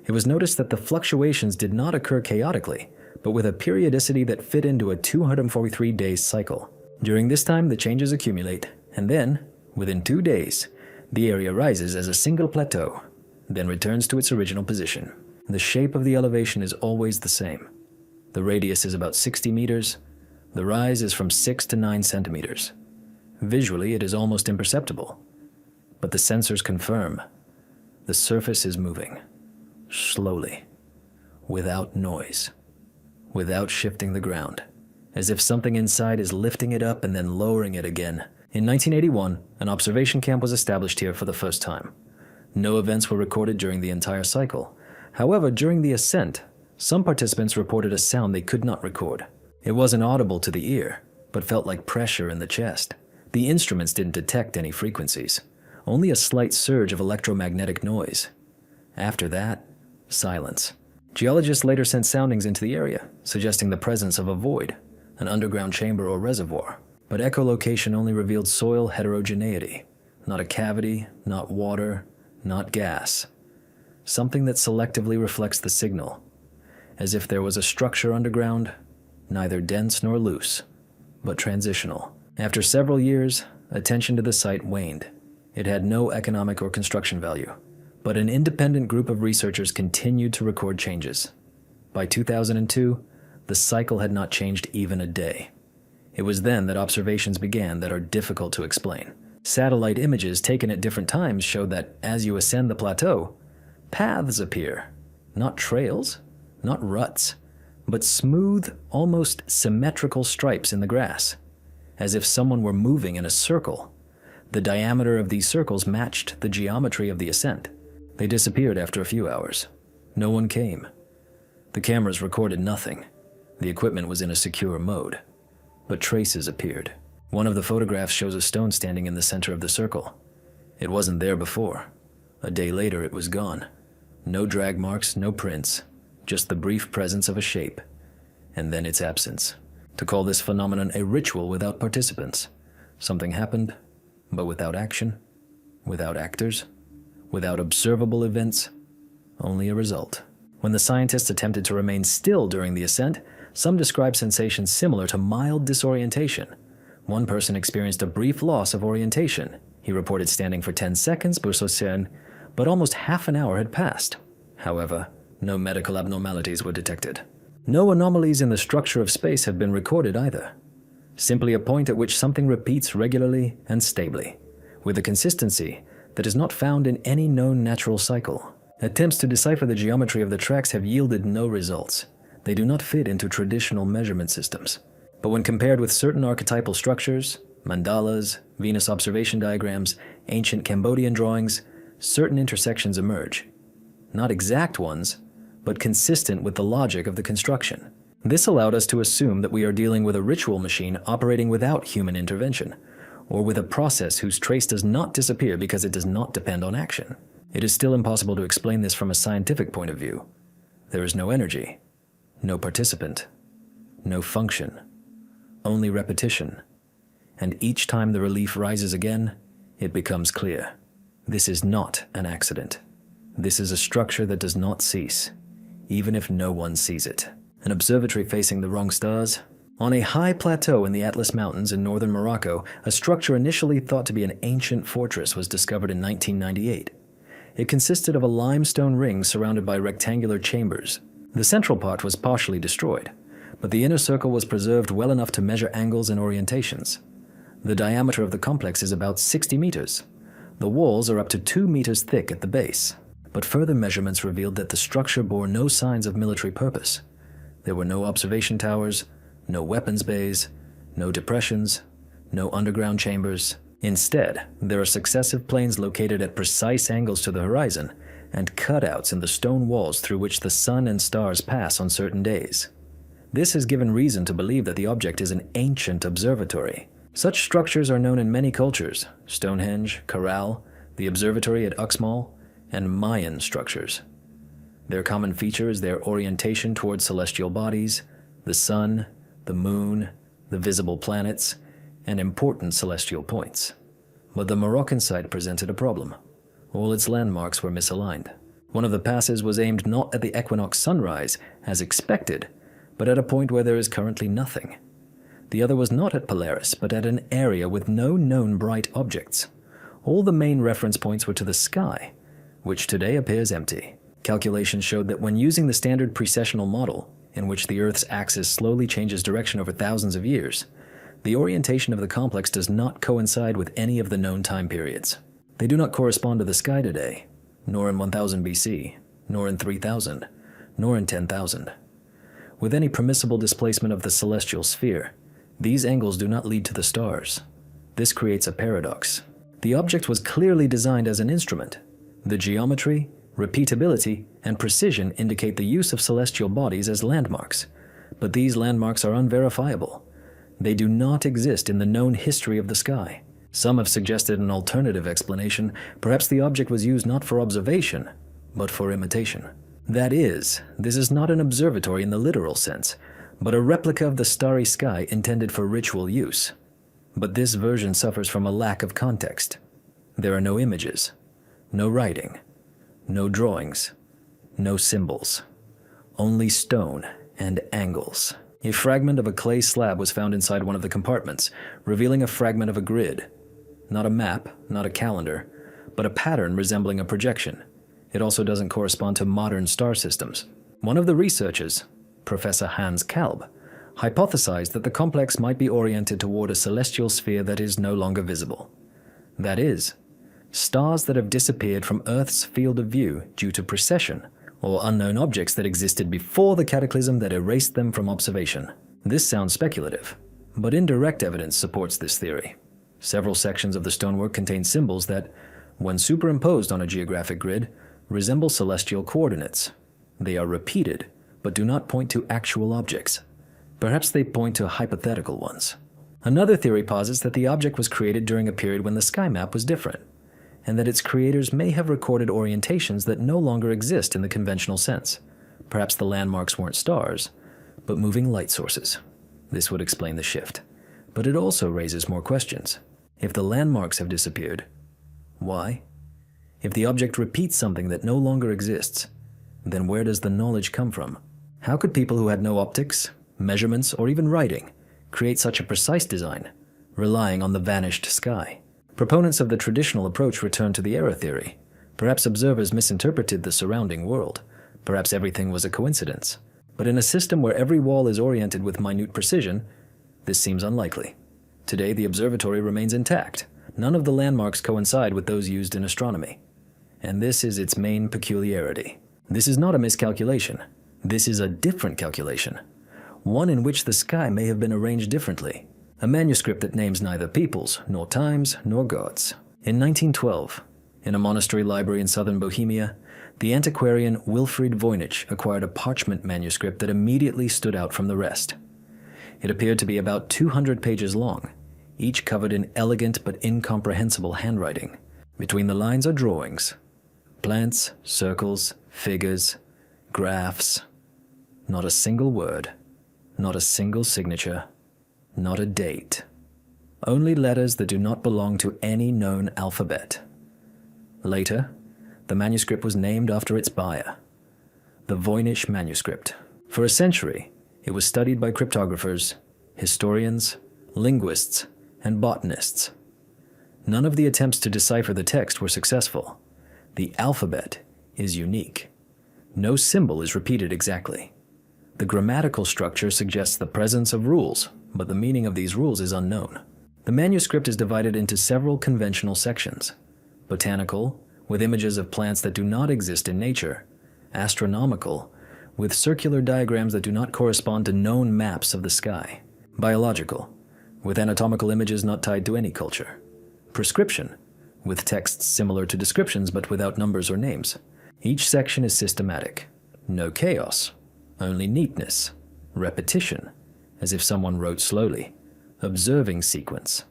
it was noticed that the fluctuations did not occur chaotically, but with a periodicity that fit into a 243-day cycle. During this time, the changes accumulate, and then, within 2 days, the area rises as a single plateau, then returns to its original position. The shape of the elevation is always the same. The radius is about 60 meters. The rise is from 6 to 9 centimeters. Visually, it is almost imperceptible, but the sensors confirm the surface is moving, slowly, without noise, without shifting the ground, as if something inside is lifting it up and then lowering it again. In 1981, an observation camp was established here for the first time. No events were recorded during the entire cycle. However, during the ascent, some participants reported a sound they could not record. It wasn't audible to the ear, but felt like pressure in the chest. The instruments didn't detect any frequencies, only a slight surge of electromagnetic noise. After that, silence. Geologists later sent soundings into the area, suggesting the presence of a void, an underground chamber or reservoir. But echolocation only revealed soil heterogeneity, not a cavity, not water, not gas. Something that selectively reflects the signal, as if there was a structure underground, neither dense nor loose, but transitional. After several years, attention to the site waned. It had no economic or construction value, but an independent group of researchers continued to record changes. By 2002, the cycle had not changed even a day. It was then that observations began that are difficult to explain. Satellite images taken at different times showed that as you ascend the plateau, paths appear. Not trails, not ruts, but smooth, almost symmetrical stripes in the grass, as if someone were moving in a circle. The diameter of these circles matched the geometry of the ascent. They disappeared after a few hours. No one came. The cameras recorded nothing. The equipment was in a secure mode. But traces appeared. One of the photographs shows a stone standing in the center of the circle. It wasn't there before. A day later, it was gone. No drag marks, no prints, just the brief presence of a shape, and then its absence. To call this phenomenon a ritual without participants. Something happened, but without action, without actors, without observable events, only a result. When the scientists attempted to remain still during the ascent, some described sensations similar to mild disorientation. One person experienced a brief loss of orientation. He reported standing for 10 seconds, but almost half an hour had passed. However, no medical abnormalities were detected. No anomalies in the structure of space have been recorded either. Simply a point at which something repeats regularly and stably, with a consistency that is not found in any known natural cycle. Attempts to decipher the geometry of the tracks have yielded no results. They do not fit into traditional measurement systems. But when compared with certain archetypal structures, mandalas, Venus observation diagrams, ancient Cambodian drawings, certain intersections emerge. Not exact ones, but consistent with the logic of the construction. This allowed us to assume that we are dealing with a ritual machine operating without human intervention, or with a process whose trace does not disappear because it does not depend on action. It is still impossible to explain this from a scientific point of view. There is no energy, no participant, no function, only repetition. And each time the relief rises again, it becomes clear. This is not an accident. This is a structure that does not cease, even if no one sees it. An observatory facing the wrong stars? On a high plateau in the Atlas Mountains in northern Morocco, a structure initially thought to be an ancient fortress was discovered in 1998. It consisted of a limestone ring surrounded by rectangular chambers. The central part was partially destroyed, but the inner circle was preserved well enough to measure angles and orientations. The diameter of the complex is about 60 meters. The walls are up to 2 meters thick at the base, but further measurements revealed that the structure bore no signs of military purpose. There were no observation towers, no weapons bays, no depressions, no underground chambers. Instead, there are successive planes located at precise angles to the horizon and cutouts in the stone walls through which the sun and stars pass on certain days. This has given reason to believe that the object is an ancient observatory. Such structures are known in many cultures: Stonehenge, Corral, the observatory at Uxmal, and Mayan structures. Their common feature is their orientation towards celestial bodies, the sun, the moon, the visible planets, and important celestial points. But the Moroccan site presented a problem. All its landmarks were misaligned. One of the passes was aimed not at the equinox sunrise, as expected, but at a point where there is currently nothing. The other was not at Polaris, but at an area with no known bright objects. All the main reference points were to the sky, which today appears empty. Calculations showed that when using the standard precessional model, in which the Earth's axis slowly changes direction over thousands of years, the orientation of the complex does not coincide with any of the known time periods. They do not correspond to the sky today, nor in 1000 BC, nor in 3000, nor in 10,000. With any permissible displacement of the celestial sphere, these angles do not lead to the stars. This creates a paradox. The object was clearly designed as an instrument. The geometry, repeatability, and precision indicate the use of celestial bodies as landmarks, but these landmarks are unverifiable. They do not exist in the known history of the sky. Some have suggested an alternative explanation. Perhaps the object was used not for observation, but for imitation. That is, this is not an observatory in the literal sense, but a replica of the starry sky intended for ritual use. But this version suffers from a lack of context. There are no images, no writing, no drawings, no symbols, only stone and angles. A fragment of a clay slab was found inside one of the compartments, revealing a fragment of a grid. Not a map, not a calendar, but a pattern resembling a projection. It also doesn't correspond to modern star systems. One of the researchers, Professor Hans Kalb, hypothesized that the complex might be oriented toward a celestial sphere that is no longer visible. That is, stars that have disappeared from Earth's field of view due to precession, or unknown objects that existed before the cataclysm that erased them from observation. This sounds speculative, but indirect evidence supports this theory. Several sections of the stonework contain symbols that, when superimposed on a geographic grid, resemble celestial coordinates. They are repeated, but do not point to actual objects. Perhaps they point to hypothetical ones. Another theory posits that the object was created during a period when the sky map was different, and that its creators may have recorded orientations that no longer exist in the conventional sense. Perhaps the landmarks weren't stars, but moving light sources. This would explain the shift. But it also raises more questions. If the landmarks have disappeared, why? If the object repeats something that no longer exists, then where does the knowledge come from? How could people who had no optics, measurements, or even writing create such a precise design, relying on the vanished sky? Proponents of the traditional approach return to the error theory. Perhaps observers misinterpreted the surrounding world. Perhaps everything was a coincidence. But in a system where every wall is oriented with minute precision, this seems unlikely. Today, the observatory remains intact. None of the landmarks coincide with those used in astronomy. And this is its main peculiarity. This is not a miscalculation. This is a different calculation. One in which the sky may have been arranged differently. A manuscript that names neither peoples, nor times, nor gods. In 1912, in a monastery library in southern Bohemia, the antiquarian Wilfried Voynich acquired a parchment manuscript that immediately stood out from the rest. It appeared to be about 200 pages long, each covered in elegant but incomprehensible handwriting. Between the lines are drawings, plants, circles, figures, graphs. Not a single word, not a single signature, not a date. Only letters that do not belong to any known alphabet. Later, the manuscript was named after its buyer, the Voynich manuscript. For a century, it was studied by cryptographers, historians, linguists, and botanists. None of the attempts to decipher the text were successful. The alphabet is unique. No symbol is repeated exactly. The grammatical structure suggests the presence of rules, but the meaning of these rules is unknown. The manuscript is divided into several conventional sections: botanical, with images of plants that do not exist in nature; astronomical, with circular diagrams that do not correspond to known maps of the sky; biological, with anatomical images not tied to any culture; prescription, with texts similar to descriptions but without numbers or names. Each section is systematic. No chaos, only neatness, repetition, as if someone wrote slowly, observing sequence.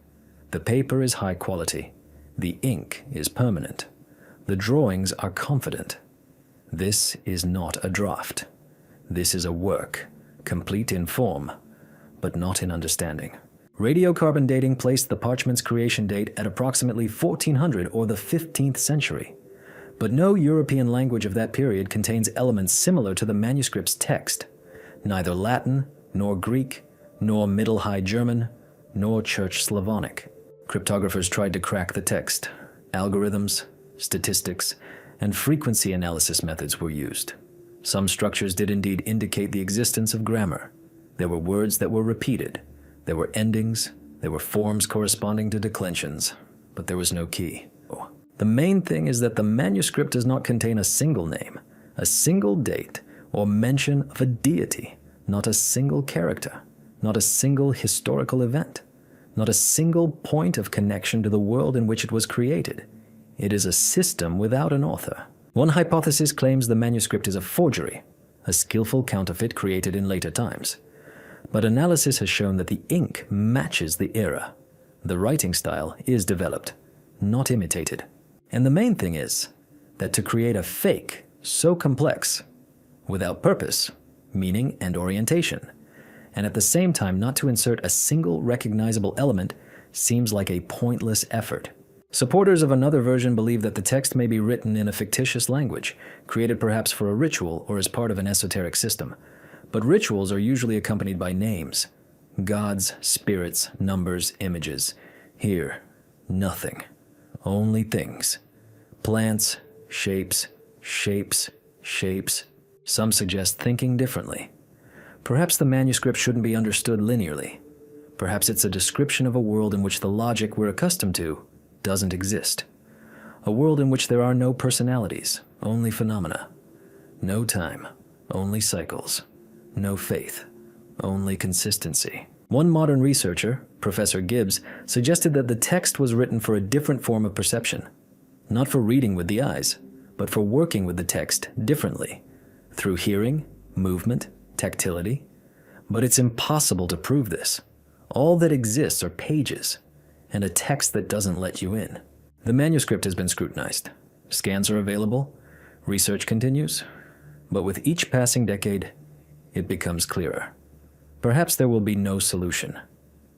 The paper is high quality. The ink is permanent. The drawings are confident. This is not a draft. This is a work, complete in form, but not in understanding. Radiocarbon dating placed the parchment's creation date at approximately 1400 or the 15th century. But no European language of that period contains elements similar to the manuscript's text. Neither Latin, nor Greek, nor Middle High German, nor Church Slavonic. Cryptographers tried to crack the text. Algorithms, statistics, and frequency analysis methods were used. Some structures did indeed indicate the existence of grammar. There were words that were repeated. There were endings. There were forms corresponding to declensions. But there was no key. The main thing is that the manuscript does not contain a single name, a single date, or mention of a deity, not a single character, not a single historical event, not a single point of connection to the world in which it was created. It is a system without an author. One hypothesis claims the manuscript is a forgery, a skillful counterfeit created in later times. But analysis has shown that the ink matches the era. The writing style is developed, not imitated. And the main thing is that to create a fake so complex, without purpose, meaning, and orientation, and at the same time not to insert a single recognizable element seems like a pointless effort. Supporters of another version believe that the text may be written in a fictitious language, created perhaps for a ritual or as part of an esoteric system. But rituals are usually accompanied by names. Gods, spirits, numbers, images. Here, nothing. Only things. Plants, shapes, shapes, shapes. Some suggest thinking differently. Perhaps the manuscript shouldn't be understood linearly. Perhaps it's a description of a world in which the logic we're accustomed to doesn't exist. A world in which there are no personalities, only phenomena. No time, only cycles. No faith, only consistency. One modern researcher, Professor Gibbs, suggested that the text was written for a different form of perception. Not for reading with the eyes, but for working with the text differently, through hearing, movement, tactility. But it's impossible to prove this. All that exists are pages, and a text that doesn't let you in. The manuscript has been scrutinized. Scans are available. Research continues. But with each passing decade, it becomes clearer. Perhaps there will be no solution.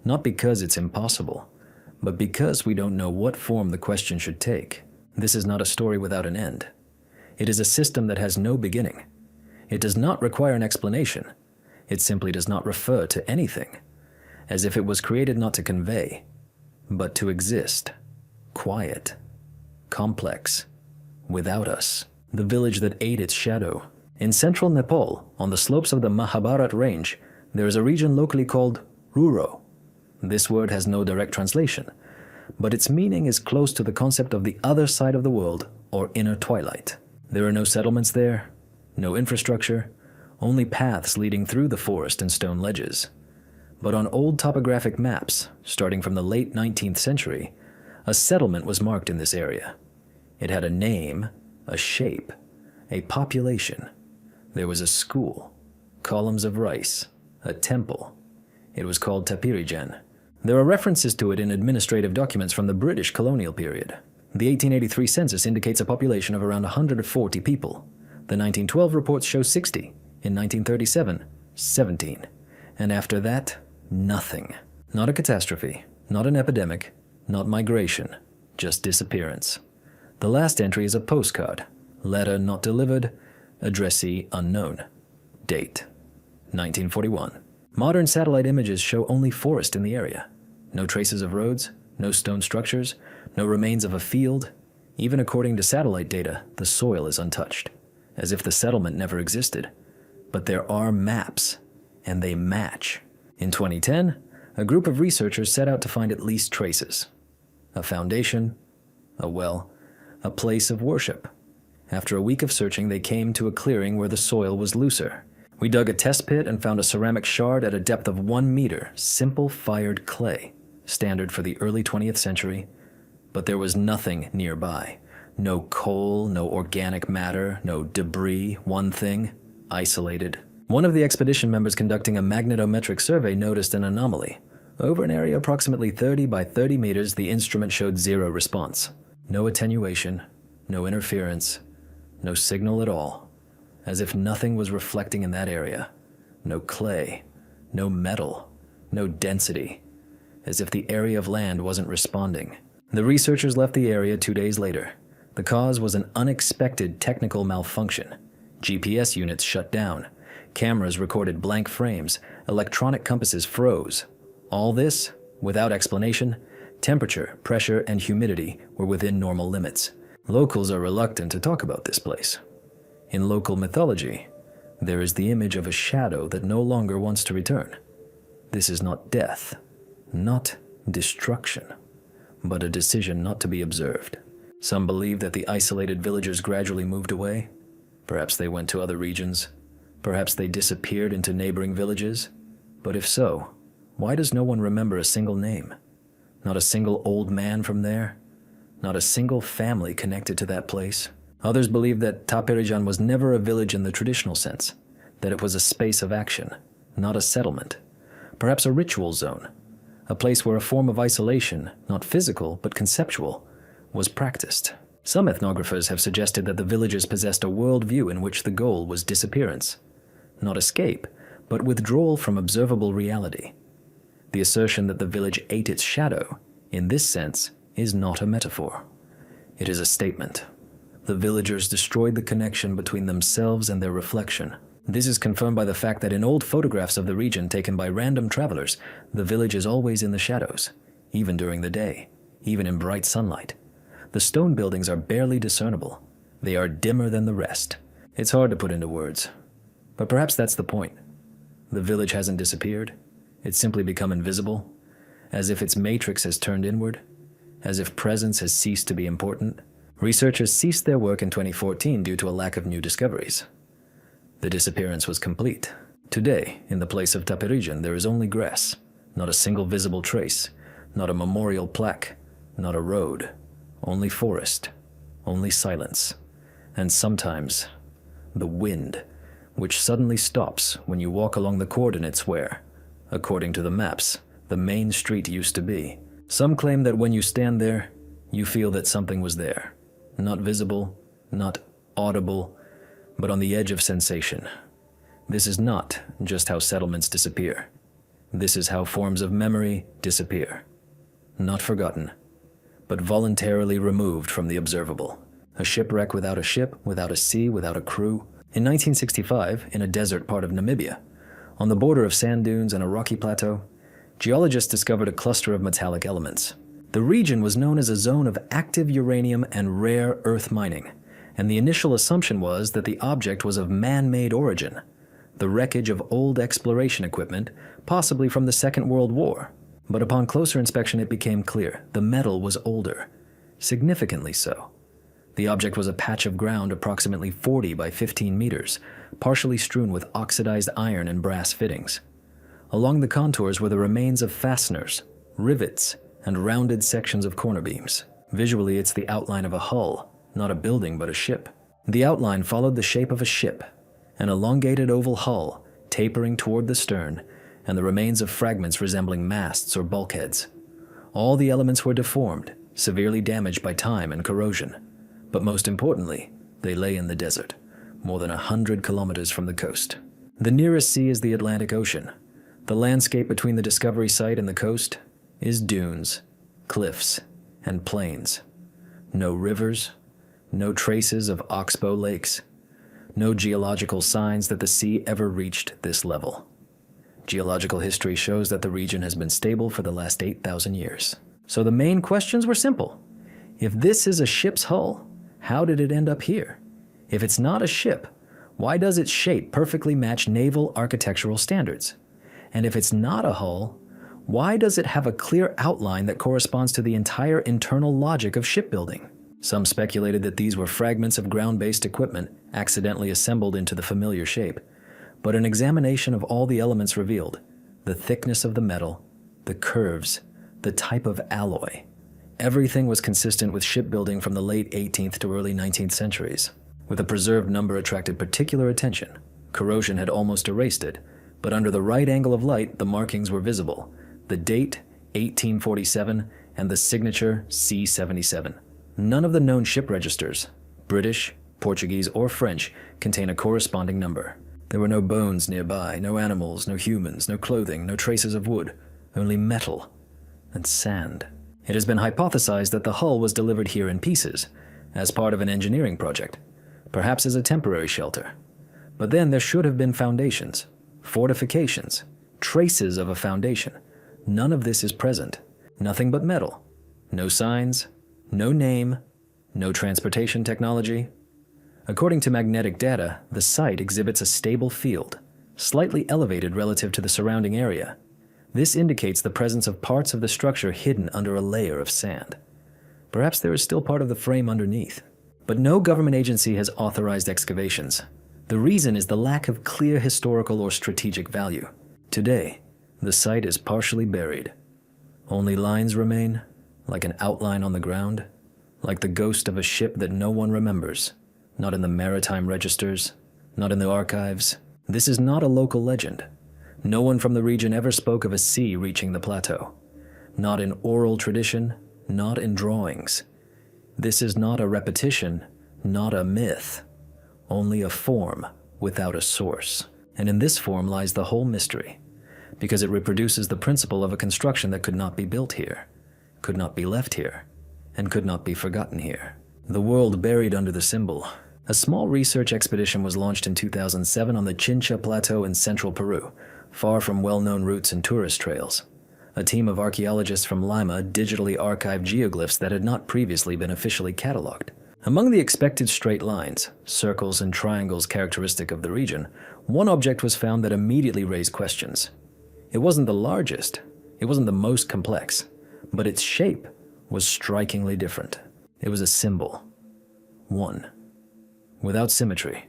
Not because it's impossible, but because we don't know what form the question should take. This is not a story without an end. It is a system that has no beginning. It does not require an explanation. It simply does not refer to anything, as if it was created not to convey, but to exist, quiet, complex, without us. The village that ate its shadow. In central Nepal, on the slopes of the Mahabharat range, there is a region locally called Ruro. This word has no direct translation, but its meaning is close to the concept of the other side of the world, or inner twilight. There are no settlements there, no infrastructure, only paths leading through the forest and stone ledges. But on old topographic maps, starting from the late 19th century, a settlement was marked in this area. It had a name, a shape, a population. There was a school, columns of rice, a temple. It was called Tapirijan. There are references to it in administrative documents from the British colonial period. The 1883 census indicates a population of around 140 people. The 1912 reports show 60. In 1937, 17. And after that, nothing. Not a catastrophe, not an epidemic, not migration, just disappearance. The last entry is a postcard. Letter not delivered, addressee unknown. Date, 1941. Modern satellite images show only forest in the area. No traces of roads, no stone structures, no remains of a field. Even according to satellite data, the soil is untouched, as if the settlement never existed. But there are maps, and they match. In 2010, a group of researchers set out to find at least traces. A foundation, a well, a place of worship. After a week of searching, they came to a clearing where the soil was looser. We dug a test pit and found a ceramic shard at a depth of 1 meter, simple fired clay, standard for the early 20th century. But there was nothing nearby. No coal, no organic matter, no debris, one thing, isolated. One of the expedition members conducting a magnetometric survey noticed an anomaly. Over an area approximately 30 by 30 meters, the instrument showed zero response. No attenuation, no interference, no signal at all. As if nothing was reflecting in that area. No clay, no metal, no density. As if the area of land wasn't responding. The researchers left the area 2 days later. The cause was an unexpected technical malfunction. GPS units shut down, Cameras recorded blank frames. Electronic compasses froze. All this, without explanation. Temperature, pressure, and humidity were within normal limits. Locals are reluctant to talk about this place. In local mythology, there is the image of a shadow that no longer wants to return. This is not death, not destruction, but a decision not to be observed. Some believe that the isolated villagers gradually moved away. Perhaps they went to other regions. Perhaps they disappeared into neighboring villages. But if so, why does no one remember a single name? Not a single old man from there? Not a single family connected to that place? Others believe that Tapirijan was never a village in the traditional sense, that it was a space of action, not a settlement. Perhaps a ritual zone, a place where a form of isolation, not physical but conceptual, was practiced. Some ethnographers have suggested that the villagers possessed a worldview in which the goal was disappearance, not escape, but withdrawal from observable reality. The assertion that the village ate its shadow, in this sense, is not a metaphor. It is a statement. The villagers destroyed the connection between themselves and their reflection. This is confirmed by the fact that in old photographs of the region taken by random travelers, the village is always in the shadows, even during the day, even in bright sunlight. The stone buildings are barely discernible. They are dimmer than the rest. It's hard to put into words, but perhaps that's the point. The village hasn't disappeared. It's simply become invisible, as if its matrix has turned inward, as if presence has ceased to be important. Researchers ceased their work in 2014 due to a lack of new discoveries. The disappearance was complete. Today, in the place of Tapirijan, there is only grass, not a single visible trace, not a memorial plaque, not a road, only forest, only silence, and sometimes the wind, which suddenly stops when you walk along the coordinates where, according to the maps, the main street used to be. Some claim that when you stand there, you feel that something was there. Not visible, not audible, but on the edge of sensation. This is not just how settlements disappear. This is how forms of memory disappear. Not forgotten, but voluntarily removed from the observable. A shipwreck without a ship, without a sea, without a crew. In 1965, in a desert part of Namibia, on the border of sand dunes and a rocky plateau, geologists discovered a cluster of metallic elements. The region was known as a zone of active uranium and rare earth mining, and the initial assumption was that the object was of man-made origin, the wreckage of old exploration equipment, possibly from the Second World War. But upon closer inspection it became clear the metal was older, significantly so. The object was a patch of ground approximately 40 by 15 meters, partially strewn with oxidized iron and brass fittings. Along the contours were the remains of fasteners, rivets, and rounded sections of corner beams. Visually, it's the outline of a hull, not a building but a ship. The outline followed the shape of a ship, an elongated oval hull tapering toward the stern, and the remains of fragments resembling masts or bulkheads. All the elements were deformed, severely damaged by time and corrosion. But most importantly, they lay in the desert, more than 100 kilometers from the coast. The nearest sea is the Atlantic Ocean. The landscape between the discovery site and the coast is dunes, cliffs, and plains. No rivers, no traces of oxbow lakes, no geological signs that the sea ever reached this level. Geological history shows that the region has been stable for the last 8,000 years. So the main questions were simple. If this is a ship's hull, how did it end up here? If it's not a ship, why does its shape perfectly match naval architectural standards? And if it's not a hull, why does it have a clear outline that corresponds to the entire internal logic of shipbuilding? Some speculated that these were fragments of ground-based equipment accidentally assembled into the familiar shape, but an examination of all the elements revealed the thickness of the metal, the curves, the type of alloy. Everything was consistent with shipbuilding from the late 18th to early 19th centuries. With a preserved number attracted particular attention. Corrosion had almost erased it, but under the right angle of light, the markings were visible. The date, 1847, and the signature, C77. None of the known ship registers, British, Portuguese, or French, contain a corresponding number. There were no bones nearby, no animals, no humans, no clothing, no traces of wood, only metal and sand. It has been hypothesized that the hull was delivered here in pieces, as part of an engineering project, perhaps as a temporary shelter. But then there should have been foundations, fortifications, traces of a foundation. None of this is present. Nothing but metal. No signs, no name, no transportation technology. According to magnetic data, the site exhibits a stable field, slightly elevated relative to the surrounding area. This indicates the presence of parts of the structure hidden under a layer of sand. Perhaps there is still part of the frame underneath. But no government agency has authorized excavations. The reason is the lack of clear historical or strategic value. Today, the site is partially buried. Only lines remain, like an outline on the ground, like the ghost of a ship that no one remembers. Not in the maritime registers, not in the archives. This is not a local legend. No one from the region ever spoke of a sea reaching the plateau. Not in oral tradition, not in drawings. This is not a repetition, not a myth. Only a form without a source. And in this form lies the whole mystery, because it reproduces the principle of a construction that could not be built here, could not be left here, and could not be forgotten here. The world buried under the symbol. A small research expedition was launched in 2007 on the Chincha Plateau in central Peru, far from well-known routes and tourist trails. A team of archaeologists from Lima digitally archived geoglyphs that had not previously been officially cataloged. Among the expected straight lines, circles, and triangles characteristic of the region, one object was found that immediately raised questions. It wasn't the largest, it wasn't the most complex, but its shape was strikingly different. It was a symbol. One. Without symmetry,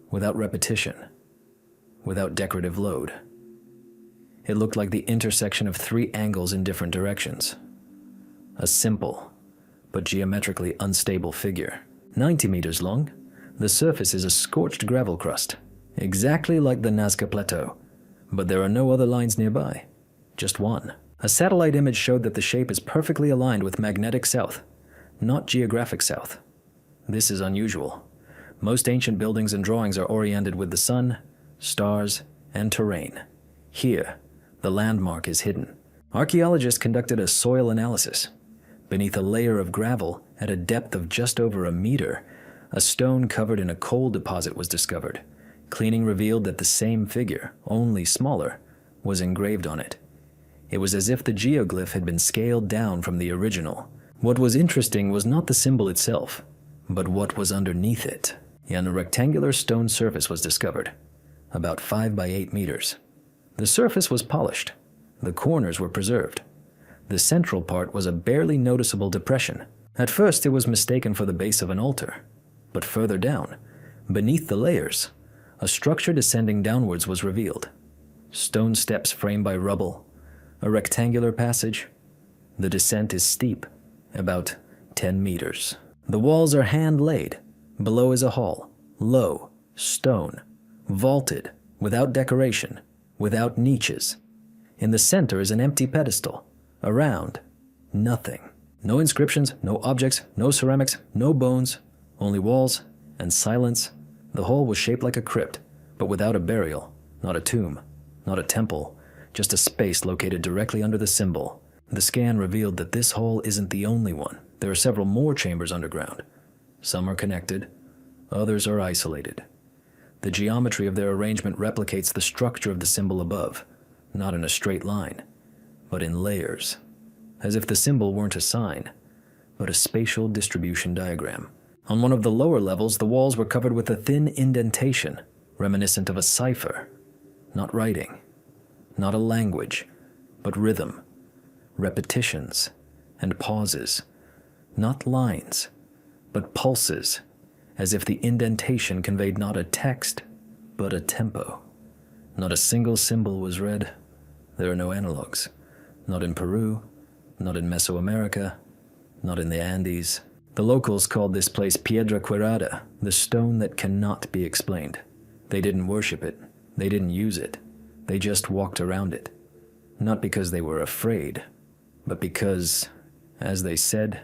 without repetition, without decorative load. It looked like the intersection of three angles in different directions. A simple, but geometrically unstable figure. 90 meters long, the surface is a scorched gravel crust, exactly like the Nazca Plateau, but there are no other lines nearby, just one. A satellite image showed that the shape is perfectly aligned with magnetic south, not geographic south. This is unusual. Most ancient buildings and drawings are oriented with the sun, stars, and terrain. Here, the landmark is hidden. Archaeologists conducted a soil analysis. Beneath a layer of gravel, at a depth of just over a meter, a stone covered in a coal deposit was discovered. Cleaning revealed that the same figure, only smaller, was engraved on it. It was as if the geoglyph had been scaled down from the original. What was interesting was not the symbol itself, but what was underneath it. And a rectangular stone surface was discovered, about 5 by 8 meters. The surface was polished. The corners were preserved. The central part was a barely noticeable depression. At first, it was mistaken for the base of an altar. But further down, beneath the layers, a structure descending downwards was revealed. Stone steps framed by rubble, a rectangular passage. The descent is steep, about 10 meters. The walls are hand-laid. Below is a hall, low, stone, vaulted, without decoration, without niches. In the center is an empty pedestal. Around, nothing. No inscriptions, no objects, no ceramics, no bones, only walls and silence. The whole was shaped like a crypt, but without a burial, not a tomb, not a temple, just a space located directly under the symbol. The scan revealed that this hole isn't the only one. There are several more chambers underground. Some are connected, others are isolated. The geometry of their arrangement replicates the structure of the symbol above, not in a straight line, but in layers, as if the symbol weren't a sign, but a spatial distribution diagram. On one of the lower levels, the walls were covered with a thin indentation, reminiscent of a cipher. Not writing, not a language, but rhythm, repetitions, and pauses. Not lines, but pulses, as if the indentation conveyed not a text, but a tempo. Not a single symbol was read. There are no analogs. Not in Peru, not in Mesoamerica, not in the Andes. The locals called this place Piedra Quebrada, the stone that cannot be explained. They didn't worship it. They didn't use it. They just walked around it. Not because they were afraid, but because, as they said,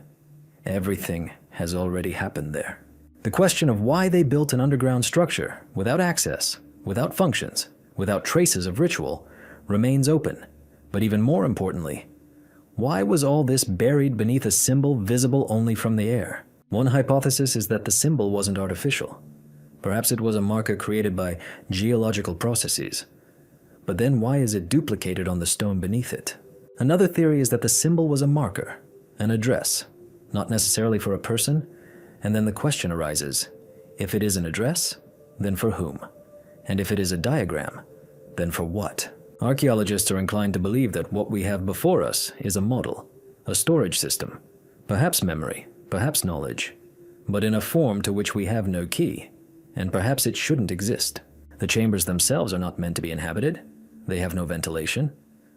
everything has already happened there. The question of why they built an underground structure without access, without functions, without traces of ritual, remains open. But even more importantly, why was all this buried beneath a symbol visible only from the air? One hypothesis is that the symbol wasn't artificial. Perhaps it was a marker created by geological processes. But then why is it duplicated on the stone beneath it? Another theory is that the symbol was a marker, an address, not necessarily for a person, and then the question arises, if it is an address, then for whom? And if it is a diagram, then for what? Archaeologists are inclined to believe that what we have before us is a model, a storage system, perhaps memory, perhaps knowledge, but in a form to which we have no key, and perhaps it shouldn't exist. The chambers themselves are not meant to be inhabited. They have no ventilation.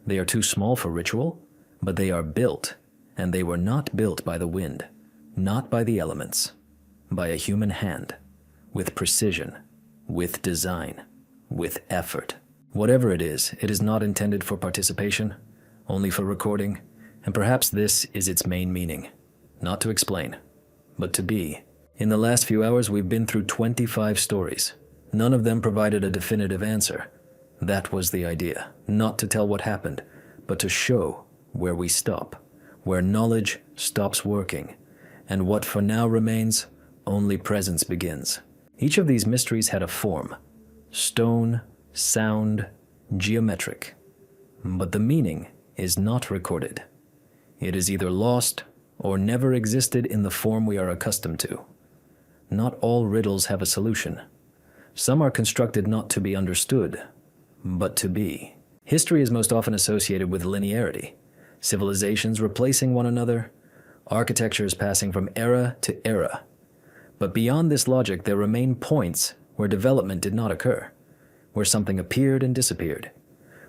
They are too small for ritual, but they are built, and they were not built by the wind, not by the elements, by a human hand, with precision, with design, with effort. Whatever it is not intended for participation, only for recording, and perhaps this is its main meaning, not to explain, but to be. In the last few hours, we've been through 25 stories. None of them provided a definitive answer. That was the idea, not to tell what happened, but to show where we stop, where knowledge stops working, and what for now remains, only presence begins. Each of these mysteries had a form, stone, sound, geometric, but the meaning is not recorded. It is either lost or never existed in the form we are accustomed to. Not all riddles have a solution. Some are constructed not to be understood, but to be. History is most often associated with linearity, civilizations replacing one another, architectures passing from era to era. But beyond this logic, there remain points where development did not occur, where something appeared and disappeared,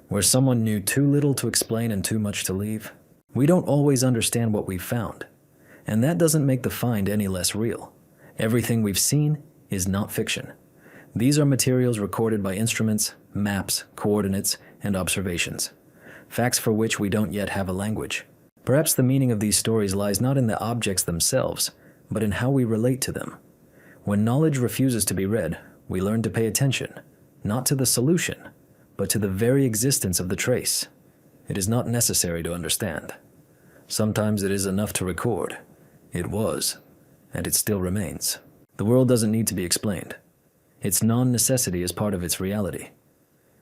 where someone knew too little to explain and too much to leave. We don't always understand what we've found, and that doesn't make the find any less real. Everything we've seen is not fiction. These are materials recorded by instruments, maps, coordinates, and observations, facts for which we don't yet have a language. Perhaps the meaning of these stories lies not in the objects themselves, but in how we relate to them. When knowledge refuses to be read, we learn to pay attention, not to the solution, but to the very existence of the trace. It is not necessary to understand. Sometimes it is enough to record. It was, and it still remains. The world doesn't need to be explained. Its non-necessity is part of its reality.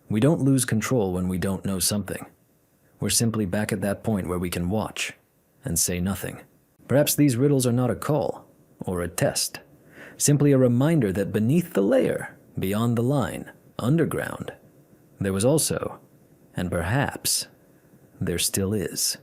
We don't lose control when we don't know something. We're simply back at that point where we can watch and say nothing. Perhaps these riddles are not a call or a test, simply a reminder that beneath the layer, beyond the line, underground, there was also, and perhaps, there still is,